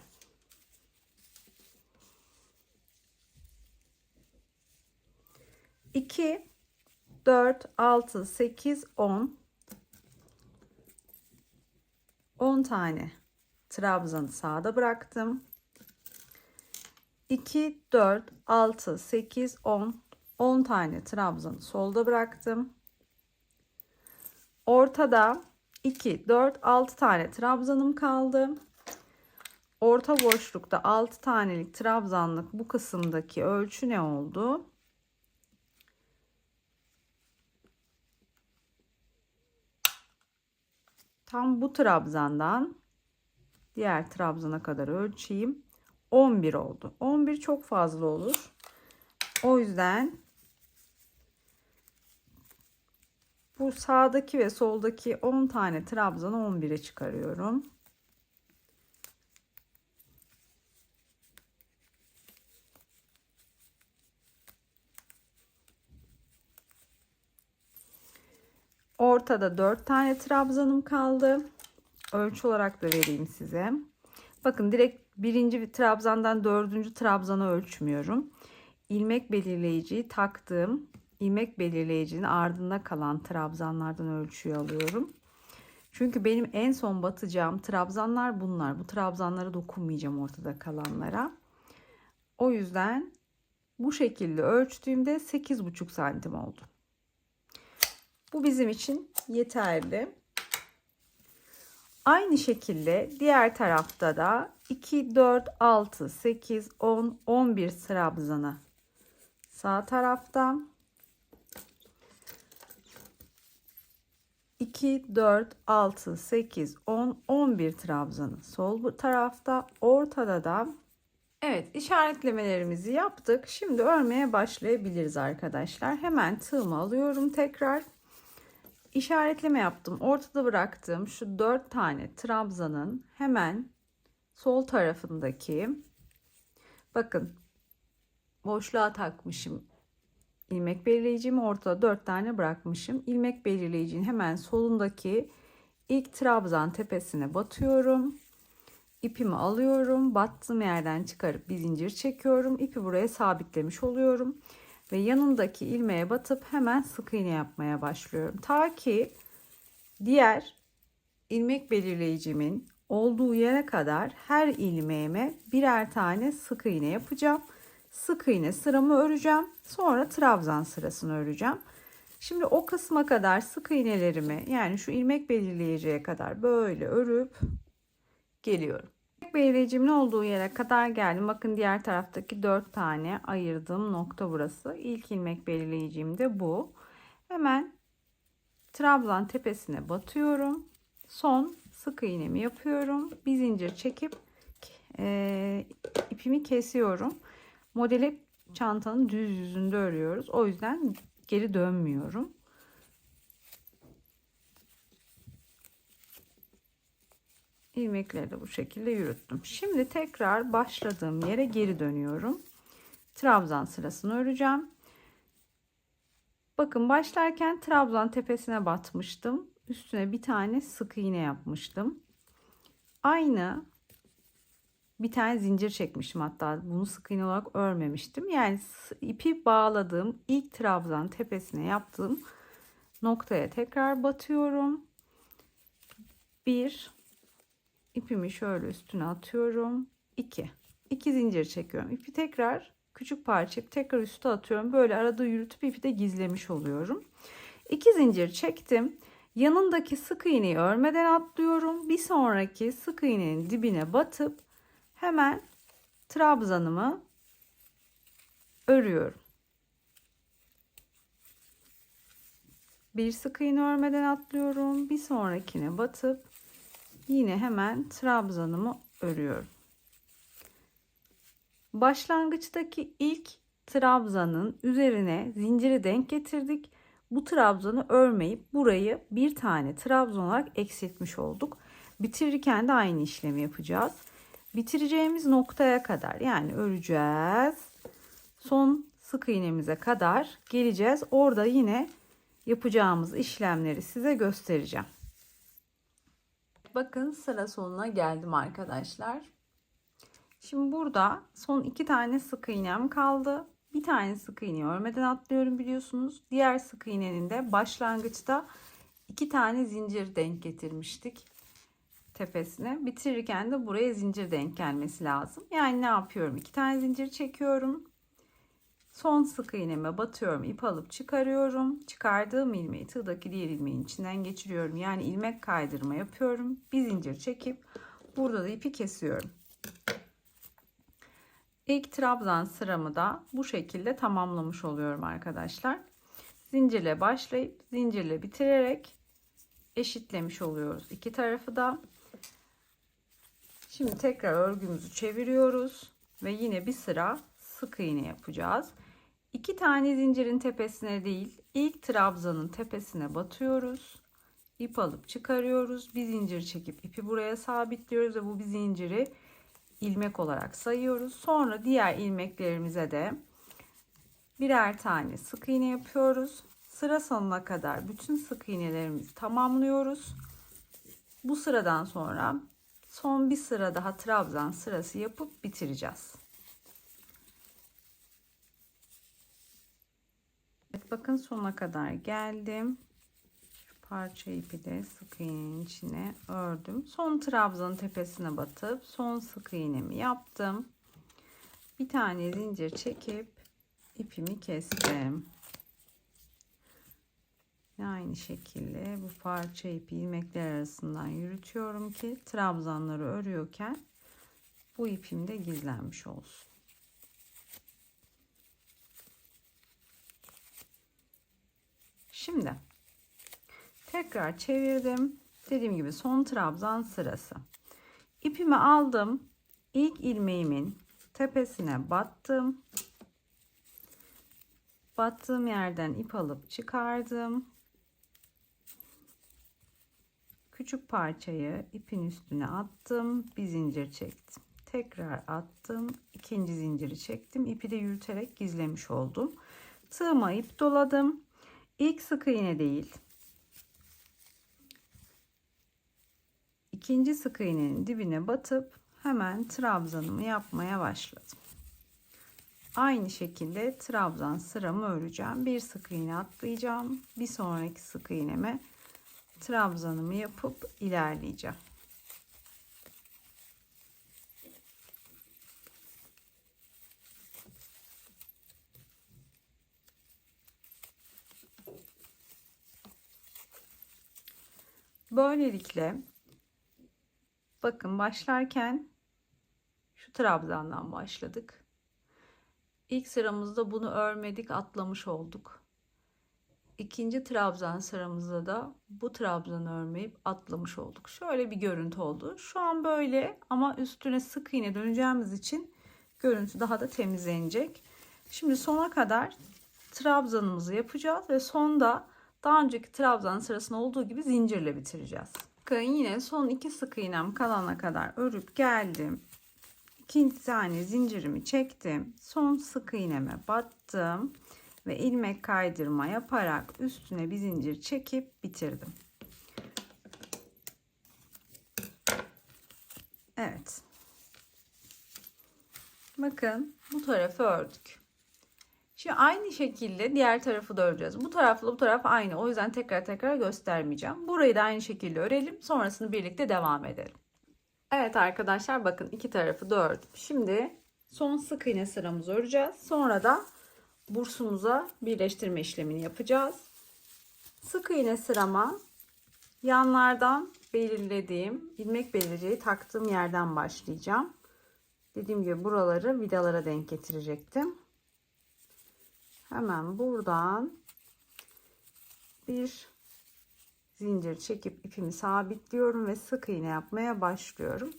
2, 4, 6, 8, 10. 10 tane trabzanı sağda bıraktım. 2, 4, 6, 8, 10. 10 tane trabzanı solda bıraktım. Ortada 2, 4, 6 tane trabzanım kaldı. Orta boşlukta 6 tanelik trabzanlık bu kısımdaki ölçü ne oldu? Tam bu trabzandan diğer trabzana kadar ölçeyim. 11 oldu. 11 çok fazla olur. O yüzden bu sağdaki ve soldaki 10 tane trabzanı 11'e çıkarıyorum. Ortada 4 tane trabzanım kaldı. Ölçü olarak da vereyim size. Bakın direkt birinci trabzandan dördüncü trabzana ölçmüyorum. İlmek belirleyiciyi taktığım ilmek belirleyicinin ardında kalan trabzanlardan ölçüyü alıyorum. Çünkü benim en son batacağım trabzanlar bunlar. Bu trabzanlara dokunmayacağım, ortada kalanlara. O yüzden bu şekilde ölçtüğümde 8,5 santim oldu. Bu bizim için yeterli. Aynı şekilde diğer tarafta da 2, 4, 6, 8, 10, 11 trabzanı sağ tarafta. 2, 4, 6, 8, 10, 11 trabzanı sol tarafta. Ortada da evet, işaretlemelerimizi yaptık. Şimdi örmeye başlayabiliriz arkadaşlar. Hemen tığımı alıyorum tekrar. İşaretleme yaptım. Ortada bıraktığım şu 4 tane trabzanın hemen sol tarafındaki, bakın boşluğa takmışım ilmek belirleyicimi, ortada 4 tane bırakmışım. İlmek belirleyicinin hemen solundaki ilk trabzan tepesine batıyorum. İpimi alıyorum. Battığım yerden çıkarıp bir zincir çekiyorum. İpi buraya sabitlemiş oluyorum. Ve yanındaki ilmeğe batıp hemen sık iğne yapmaya başlıyorum. Ta ki diğer ilmek belirleyicimin olduğu yere kadar her ilmeğime birer tane sık iğne yapacağım. Sık iğne sıramı öreceğim. Sonra trabzan sırasını öreceğim. Şimdi o kısma kadar sık iğnelerimi, yani şu ilmek belirleyiciye kadar böyle örüp geliyorum. İlmek belirleyicimin olduğu yere kadar geldim. Bakın diğer taraftaki 4 tane ayırdığım nokta burası. İlk ilmek belirleyicim de bu. Hemen trabzan tepesine batıyorum. Son sık iğnemi yapıyorum. Bir zincir çekip ipimi kesiyorum. Modeli çantanın düz yüzünde örüyoruz. O yüzden geri dönmüyorum. İlmekleri de bu şekilde yürüttüm. Şimdi tekrar başladığım yere geri dönüyorum. Trabzan sırasını öreceğim. Bakın başlarken trabzan tepesine batmıştım. Üstüne bir tane sık iğne yapmıştım. Aynı bir tane zincir çekmiştim, hatta bunu sık iğne olarak örmemiştim. Yani ipi bağladığım ilk trabzan tepesine yaptığım noktaya tekrar batıyorum. Bir, ipimi şöyle üstüne atıyorum. 2 zincir çekiyorum. İpi tekrar küçük parça tekrar üstüne atıyorum. Böyle arada yürütüp ipi de gizlemiş oluyorum. 2 zincir çektim. Yanındaki sık iğneyi örmeden atlıyorum. Bir sonraki sık iğnenin dibine batıp hemen trabzanımı örüyorum. Bir sık iğne örmeden atlıyorum. Bir sonrakine batıp yine hemen trabzanımı örüyorum. Başlangıçtaki ilk trabzanın üzerine zinciri denk getirdik. Bu trabzanı örmeyip burayı bir tane trabzan olarak eksiltmiş olduk. Bitirirken de aynı işlemi yapacağız. Bitireceğimiz noktaya kadar, yani öreceğiz. Son sık iğnemize kadar geleceğiz. Orada yine yapacağımız işlemleri size göstereceğim. Bakın, sıra sonuna geldim arkadaşlar. Şimdi burada son 2 tane sık iğnem kaldı. Bir tane sık iğneyi örmeden atlıyorum biliyorsunuz. Diğer sık iğnenin de başlangıçta 2 tane zincir denk getirmiştik tepesine. Bitirirken de buraya zincir denk gelmesi lazım. Yani ne yapıyorum? 2 tane zincir çekiyorum. Son sık iğneme batıyorum. İp alıp çıkarıyorum. Çıkardığım ilmeği tığdaki diğer ilmeğin içinden geçiriyorum. Yani ilmek kaydırma yapıyorum. Bir zincir çekip burada da ipi kesiyorum. İlk trabzan sıramı da bu şekilde tamamlamış oluyorum arkadaşlar. Zincirle başlayıp zincirle bitirerek eşitlemiş oluyoruz iki tarafı da. Şimdi tekrar örgümüzü çeviriyoruz ve yine bir sıra sık iğne yapacağız. 2 tane zincirin tepesine değil, ilk trabzanın tepesine batıyoruz. İp alıp çıkarıyoruz. Bir zincir çekip ipi buraya sabitliyoruz ve bu bir zinciri ilmek olarak sayıyoruz. Sonra diğer ilmeklerimize de birer tane sık iğne yapıyoruz. Sıra sonuna kadar bütün sık iğnelerimizi tamamlıyoruz. Bu sıradan sonra son bir sıra daha trabzan sırası yapıp bitireceğiz. Evet, bakın sonuna kadar geldim. Şu parça ipi de sık iğnenin içine ördüm. Son trabzanın tepesine batıp son sık iğnemi yaptım. Bir tane zincir çekip ipimi kestim. Aynı şekilde bu parça ipi ilmekler arasından yürütüyorum ki trabzanları örüyorken bu ipim de gizlenmiş olsun. Şimdi tekrar çevirdim. Dediğim gibi son trabzan sırası. İpimi aldım. İlk ilmeğimin tepesine battım. Battığım yerden ip alıp çıkardım. Küçük parçayı ipin üstüne attım. Bir zincir çektim. Tekrar attım. İkinci zinciri çektim. İpi de yürüterek gizlemiş oldum. Tığıma ip doladım. İlk sık iğne değil, ikinci sık iğnenin dibine batıp hemen trabzanımı yapmaya başladım. Aynı şekilde trabzan sıramı öreceğim. Bir sık iğne atlayacağım. Bir sonraki sık iğneme trabzanımı yapıp ilerleyeceğim. Böylelikle bakın, başlarken şu trabzandan başladık. İlk sıramızda bunu örmedik, atlamış olduk. İkinci trabzan sıramızda da bu trabzanı örmeyip atlamış olduk. Şöyle bir görüntü oldu. Şu an böyle ama üstüne sık iğne döneceğimiz için görüntü daha da temizlenecek. Şimdi sona kadar trabzanımızı yapacağız ve sonda daha önceki trabzan sırasında olduğu gibi zincirle bitireceğiz. Bakın, yine son 2 sık iğnem kalana kadar örüp geldim. 2 tane zincirimi çektim. Son sık iğneme battım ve ilmek kaydırma yaparak üstüne bir zincir çekip bitirdim. Evet. Bakın, bu tarafı ördük. Şimdi aynı şekilde diğer tarafı da öreceğiz. Bu tarafla bu taraf aynı. O yüzden tekrar göstermeyeceğim. Burayı da aynı şekilde örelim. Sonrasını birlikte devam edelim. Evet arkadaşlar, bakın iki tarafı da ördüm. Şimdi son sık iğne sıramızı öreceğiz. Sonra da bursumuza birleştirme işlemini yapacağız. Sık iğne sırama yanlardan belirlediğim ilmek belirleyiciyi taktığım yerden başlayacağım. Dediğim gibi buraları vidalara denk getirecektim. Hemen buradan bir zincir çekip ipimi sabitliyorum ve sık iğne yapmaya başlıyorum.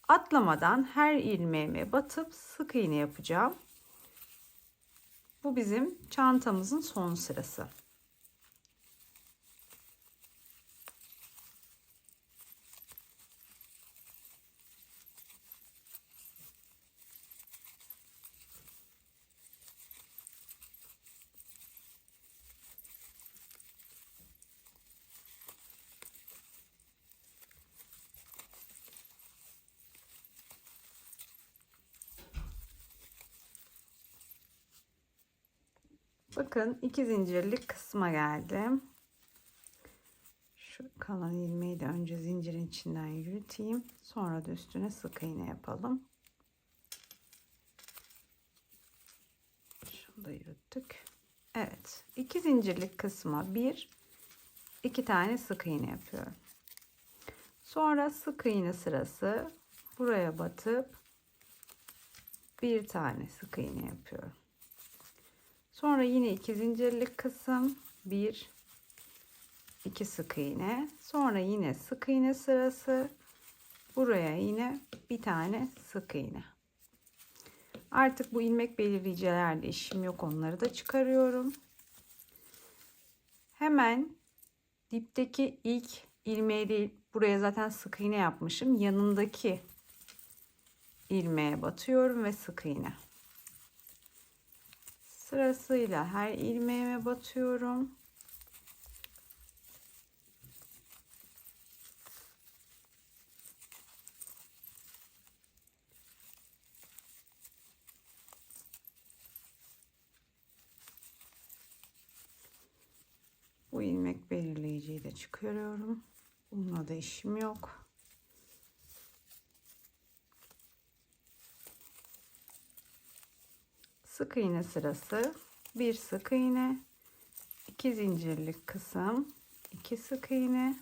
Atlamadan her ilmeğime batıp sık iğne yapacağım. Bu bizim çantamızın son sırası. Bakın 2 zincirlik kısma geldim. Şu kalan ilmeği de önce zincirin içinden yürüteyim. Sonra da üstüne sık iğne yapalım. Şunu da yürüttük. Evet. 2 zincirlik kısma 2 tane sık iğne yapıyorum. Sonra sık iğne sırası buraya batıp bir tane sık iğne yapıyorum. Sonra yine 2 zincirlik kısım 2 sık iğne, sonra yine sık iğne sırası, buraya yine bir tane sık iğne. Artık bu ilmek belirleyicilerle işim yok, onları da çıkarıyorum. Hemen dipteki ilk ilmeği değil, buraya zaten sık iğne yapmışım, yanındaki ilmeğe batıyorum ve sık iğne. Sırasıyla her ilmeğime batıyorum. Bu ilmek belirleyiciyi de çıkarıyorum. Bununla da işim yok. Sık iğne sırası bir sık iğne, 2 zincirlik kısım, 2 sık iğne,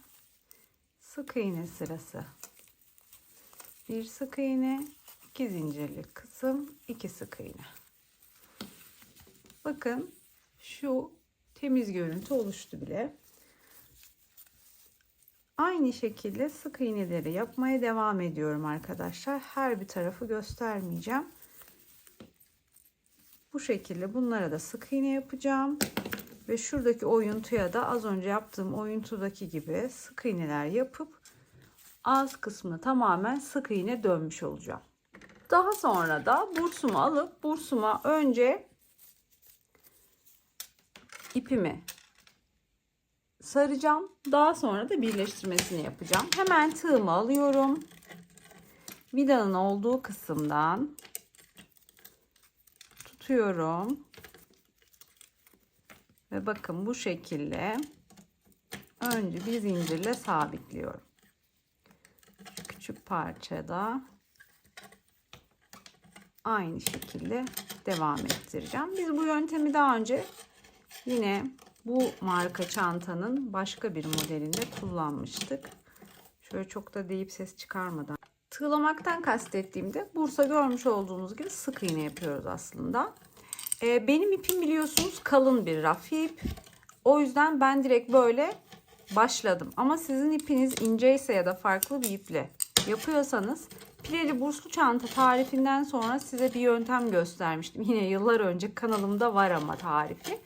sık iğne sırası bir sık iğne, 2 zincirlik kısım, 2 sık iğne. Bakın şu temiz görüntü oluştu bile. Aynı şekilde sık iğneleri yapmaya devam ediyorum arkadaşlar. Her bir tarafı göstermeyeceğim. Bu şekilde bunlara da sık iğne yapacağım. Ve şuradaki oyuntuya da az önce yaptığım oyuntudaki gibi sık iğneler yapıp ağız kısmını tamamen sık iğne dönmüş olacağım. Daha sonra da bursumu alıp bursuma önce ipimi saracağım. Daha sonra da birleştirmesini yapacağım. Hemen tığımı alıyorum. Vidanın olduğu kısımdan tutuyorum. Ve bakın bu şekilde önce bir zincirle sabitliyorum. Şu küçük parçada aynı şekilde devam ettireceğim. Biz bu yöntemi daha önce yine bu marka çantanın başka bir modelinde kullanmıştık. Şöyle çok da deyip ses çıkarmadan. Tığlamaktan kastettiğimde Bursa görmüş olduğunuz gibi sık iğne yapıyoruz aslında. Benim ipim biliyorsunuz kalın bir rafya ip. O yüzden ben direkt böyle başladım. Ama sizin ipiniz ince ise ya da farklı bir iple yapıyorsanız, pileli burslu çanta tarifinden sonra size bir yöntem göstermiştim. Yine yıllar önce kanalımda var ama tarifi.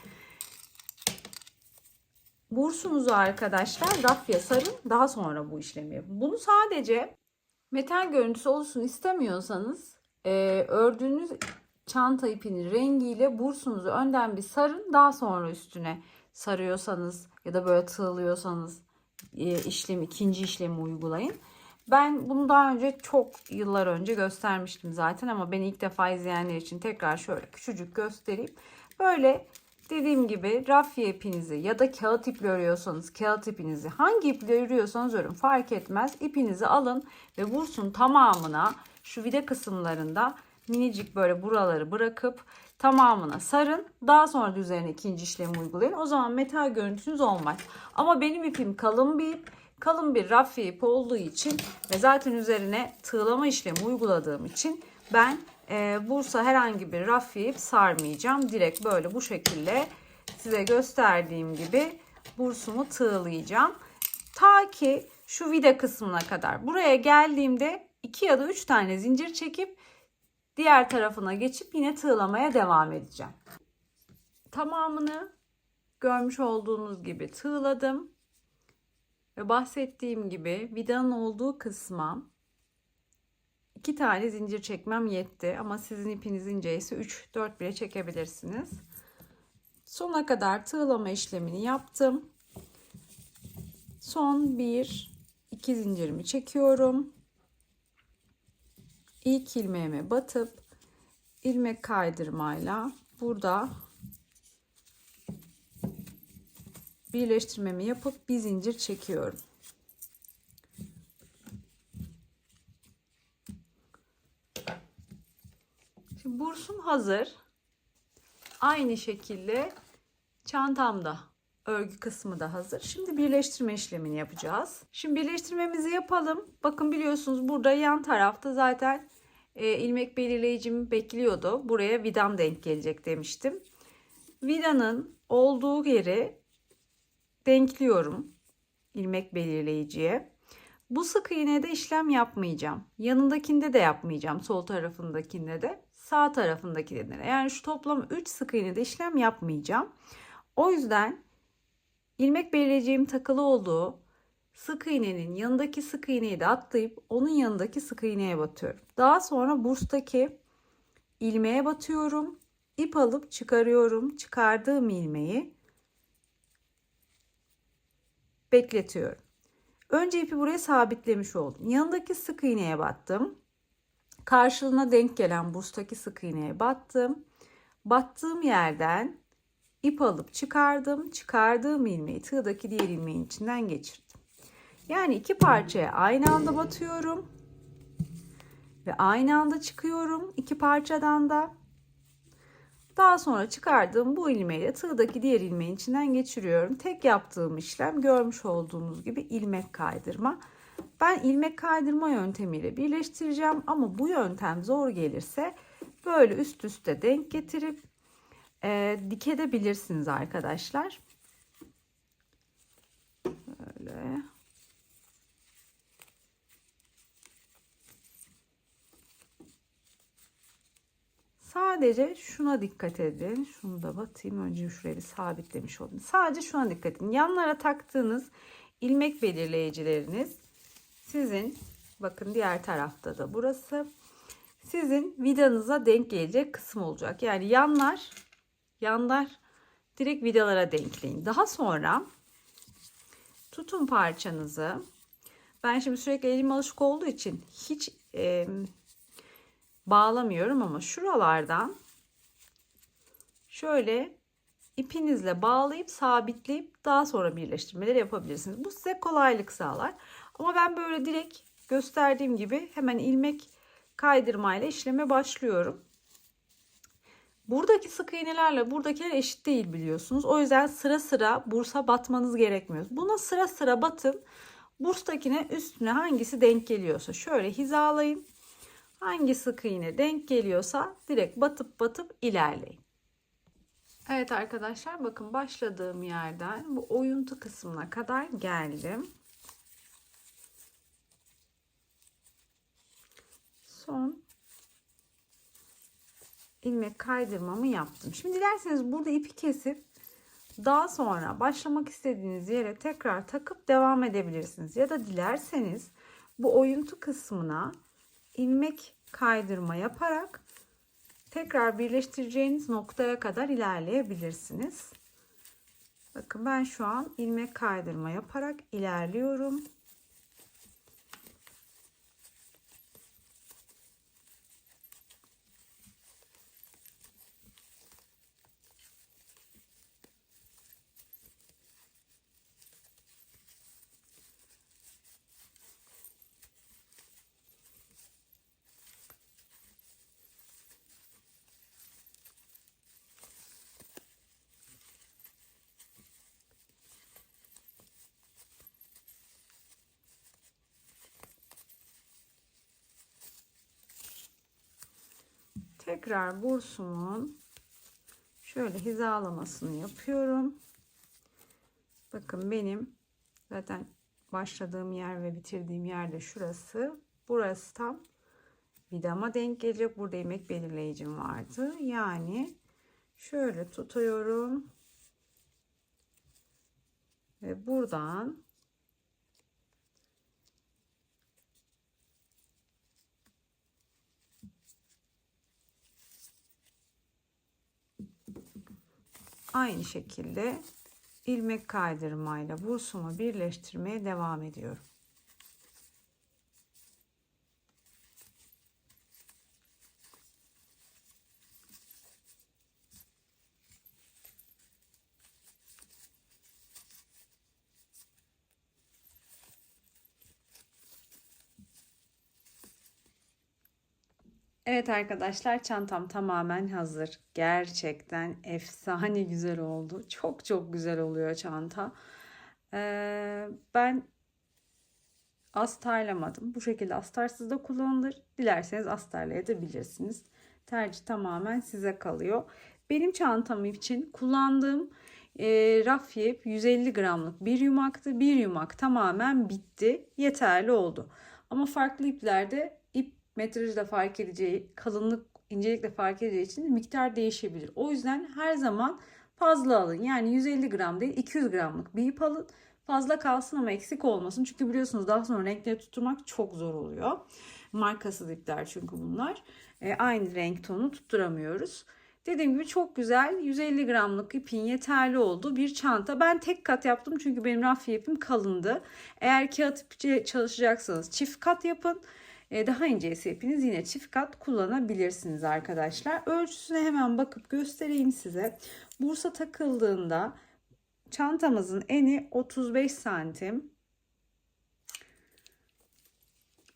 Bursunuzu arkadaşlar rafya sarın, daha sonra bu işlemi yapın. Bunu sadece metal görüntüsü olsun istemiyorsanız ördüğünüz çanta ipinin rengiyle bursunuzu önden bir sarın, daha sonra üstüne sarıyorsanız ya da böyle tığlıyorsanız ikinci işlemi uygulayın. Ben bunu daha önce çok yıllar önce göstermiştim zaten ama beni ilk defa izleyenler için tekrar şöyle küçücük göstereyim. Böyle dediğim gibi rafya ipinizi ya da kağıt iple örüyorsanız kağıt ipinizi, hangi iple örüyorsanız örün fark etmez, ipinizi alın ve bursun tamamına şu vida kısımlarında minicik böyle buraları bırakıp tamamına sarın. Daha sonra da üzerine ikinci işlemi uygulayın. O zaman metal görüntünüz olmaz. Ama benim ipim kalın bir ip. kalın bir rafya ip olduğu için ve zaten üzerine tığlama işlemi uyguladığım için ben Bursa herhangi bir rafya ip sarmayacağım. Direkt böyle bu şekilde size gösterdiğim gibi bursumu tığlayacağım. Ta ki şu vida kısmına kadar. Buraya geldiğimde 2 ya da 3 tane zincir çekip diğer tarafına geçip yine tığlamaya devam edeceğim. Tamamını görmüş olduğunuz gibi tığladım. Ve bahsettiğim gibi vidanın olduğu kısma 2 tane zincir çekmem yetti. Ama sizin ipiniz inceyse 3-4 bile çekebilirsiniz. Sona kadar tığlama işlemini yaptım. Son 1-2 zincirimi çekiyorum. İlk ilmeğime batıp ilmek kaydırmayla burada birleştirmemi yapıp bir zincir çekiyorum. Şimdi bursum hazır. Aynı şekilde çantamda örgü kısmı da hazır. Şimdi birleştirme işlemini yapacağız. Şimdi birleştirmemizi yapalım. Bakın biliyorsunuz burada yan tarafta zaten ilmek belirleyicim bekliyordu. Buraya vidam denk gelecek demiştim. Vidanın olduğu yeri denkliyorum ilmek belirleyiciye. Bu sık iğnede işlem yapmayacağım. Yanındakinde de yapmayacağım. Sol tarafındakinde de, sağ tarafındakinde de. Yani şu toplam 3 sık iğnede işlem yapmayacağım. O yüzden ilmek belirleyeceğim takılı olduğu sık iğnenin yanındaki sık iğneyi de atlayıp onun yanındaki sık iğneye batıyorum. Daha sonra burstaki ilmeğe batıyorum. İp alıp çıkarıyorum. Çıkardığım ilmeği bekletiyorum. Önce ipi buraya sabitlemiş oldum. Yanındaki sık iğneye battım. Karşılığına denk gelen burstaki sık iğneye battım. Battığım yerden ip alıp çıkardım. Çıkardığım ilmeği tığdaki diğer ilmeğin içinden geçirdim. Yani iki parçaya aynı anda batıyorum. Ve aynı anda çıkıyorum iki parçadan da. Daha sonra çıkardığım bu ilmeği de tığdaki diğer ilmeğin içinden geçiriyorum. Tek yaptığım işlem görmüş olduğunuz gibi ilmek kaydırma. Ben ilmek kaydırma yöntemiyle birleştireceğim ama bu yöntem zor gelirse böyle üst üste denk getirip dikebilirsiniz arkadaşlar. Böyle. Sadece şuna dikkat edin. Şunu da batayım. Önce şuraya bir sabitlemiş olayım. Sadece şuna dikkat edin. Yanlara taktığınız ilmek belirleyicileriniz sizin, bakın diğer tarafta da burası, sizin vidanıza denk gelecek kısım olacak. Yani yanlar direkt vidalara denkleyin. Daha sonra tutun parçanızı. Ben şimdi sürekli elim alışık olduğu için hiç bağlamıyorum ama şuralardan şöyle ipinizle bağlayıp sabitleyip daha sonra birleştirmeleri yapabilirsiniz. Bu size kolaylık sağlar. Ama ben böyle direkt gösterdiğim gibi hemen ilmek kaydırmayla işleme başlıyorum. Buradaki sık iğnelerle buradakiler eşit değil biliyorsunuz. O yüzden sıra sıra bursa batmanız gerekmiyor. Buna sıra sıra batın. Burstakine üstüne hangisi denk geliyorsa şöyle hizalayın. Hangi sık iğne denk geliyorsa direkt batıp ilerleyin. Evet arkadaşlar, bakın başladığım yerden bu oyuntu kısmına kadar geldim. Son ilmek kaydırmamı yaptım. Şimdi dilerseniz burada ipi kesip daha sonra başlamak istediğiniz yere tekrar takıp devam edebilirsiniz. Ya da dilerseniz bu oyuntu kısmına ilmek kaydırma yaparak tekrar birleştireceğiniz noktaya kadar ilerleyebilirsiniz. Bakın ben şu an ilmek kaydırma yaparak ilerliyorum. Tekrar bursumun şöyle hizalamasını yapıyorum. Bakın benim zaten başladığım yer ve bitirdiğim yer de şurası. Burası tam vidama denk gelecek. Burada ilmek belirleyicim vardı. Yani şöyle tutuyorum. Ve buradan aynı şekilde ilmek kaydırmayla bursumu birleştirmeye devam ediyorum. Evet arkadaşlar, çantam tamamen hazır. Gerçekten efsane güzel oldu. Çok çok güzel oluyor çanta. Ben astarlamadım. Bu şekilde astarsız da kullanılır. Dilerseniz astarlayabilirsiniz. Tercih tamamen size kalıyor. Benim çantam için kullandığım rafya ip 150 gramlık bir yumaktı. Bir yumak tamamen bitti. Yeterli oldu. Ama farklı iplerde ip metrajı da fark edeceği, kalınlık, incelik de fark edeceği için miktar değişebilir. O yüzden her zaman fazla alın. Yani 150 gram değil 200 gramlık bir ip alın. Fazla kalsın ama eksik olmasın. Çünkü biliyorsunuz daha sonra renkleri tutturmak çok zor oluyor. Markasız ipler çünkü bunlar. Aynı renk tonu tutturamıyoruz. Dediğim gibi çok güzel 150 gramlık ipin yeterli olduğu bir çanta. Ben tek kat yaptım çünkü benim rafya ipim kalındı. Eğer kağıt ip çalışacaksanız çift kat yapın. Daha ince ise ipiniz yine çift kat kullanabilirsiniz arkadaşlar. Ölçüsüne hemen bakıp göstereyim size. Bursa takıldığında çantamızın eni 35 santim.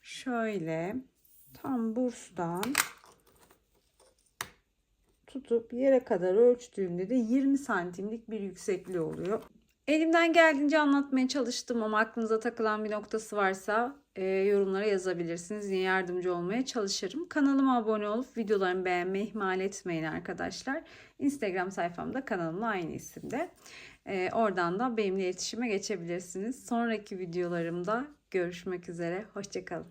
Şöyle tam burstan tutup yere kadar ölçtüğümde de 20 santimlik bir yüksekliği oluyor. Elimden geldiğince anlatmaya çalıştım ama aklınıza takılan bir noktası varsa yorumlara yazabilirsiniz. Yine yardımcı olmaya çalışırım. Kanalıma abone olup videolarımı beğenmeyi ihmal etmeyin arkadaşlar. Instagram sayfamda kanalımla aynı isimde. Oradan da benimle iletişime geçebilirsiniz. Sonraki videolarımda görüşmek üzere. Hoşça kalın.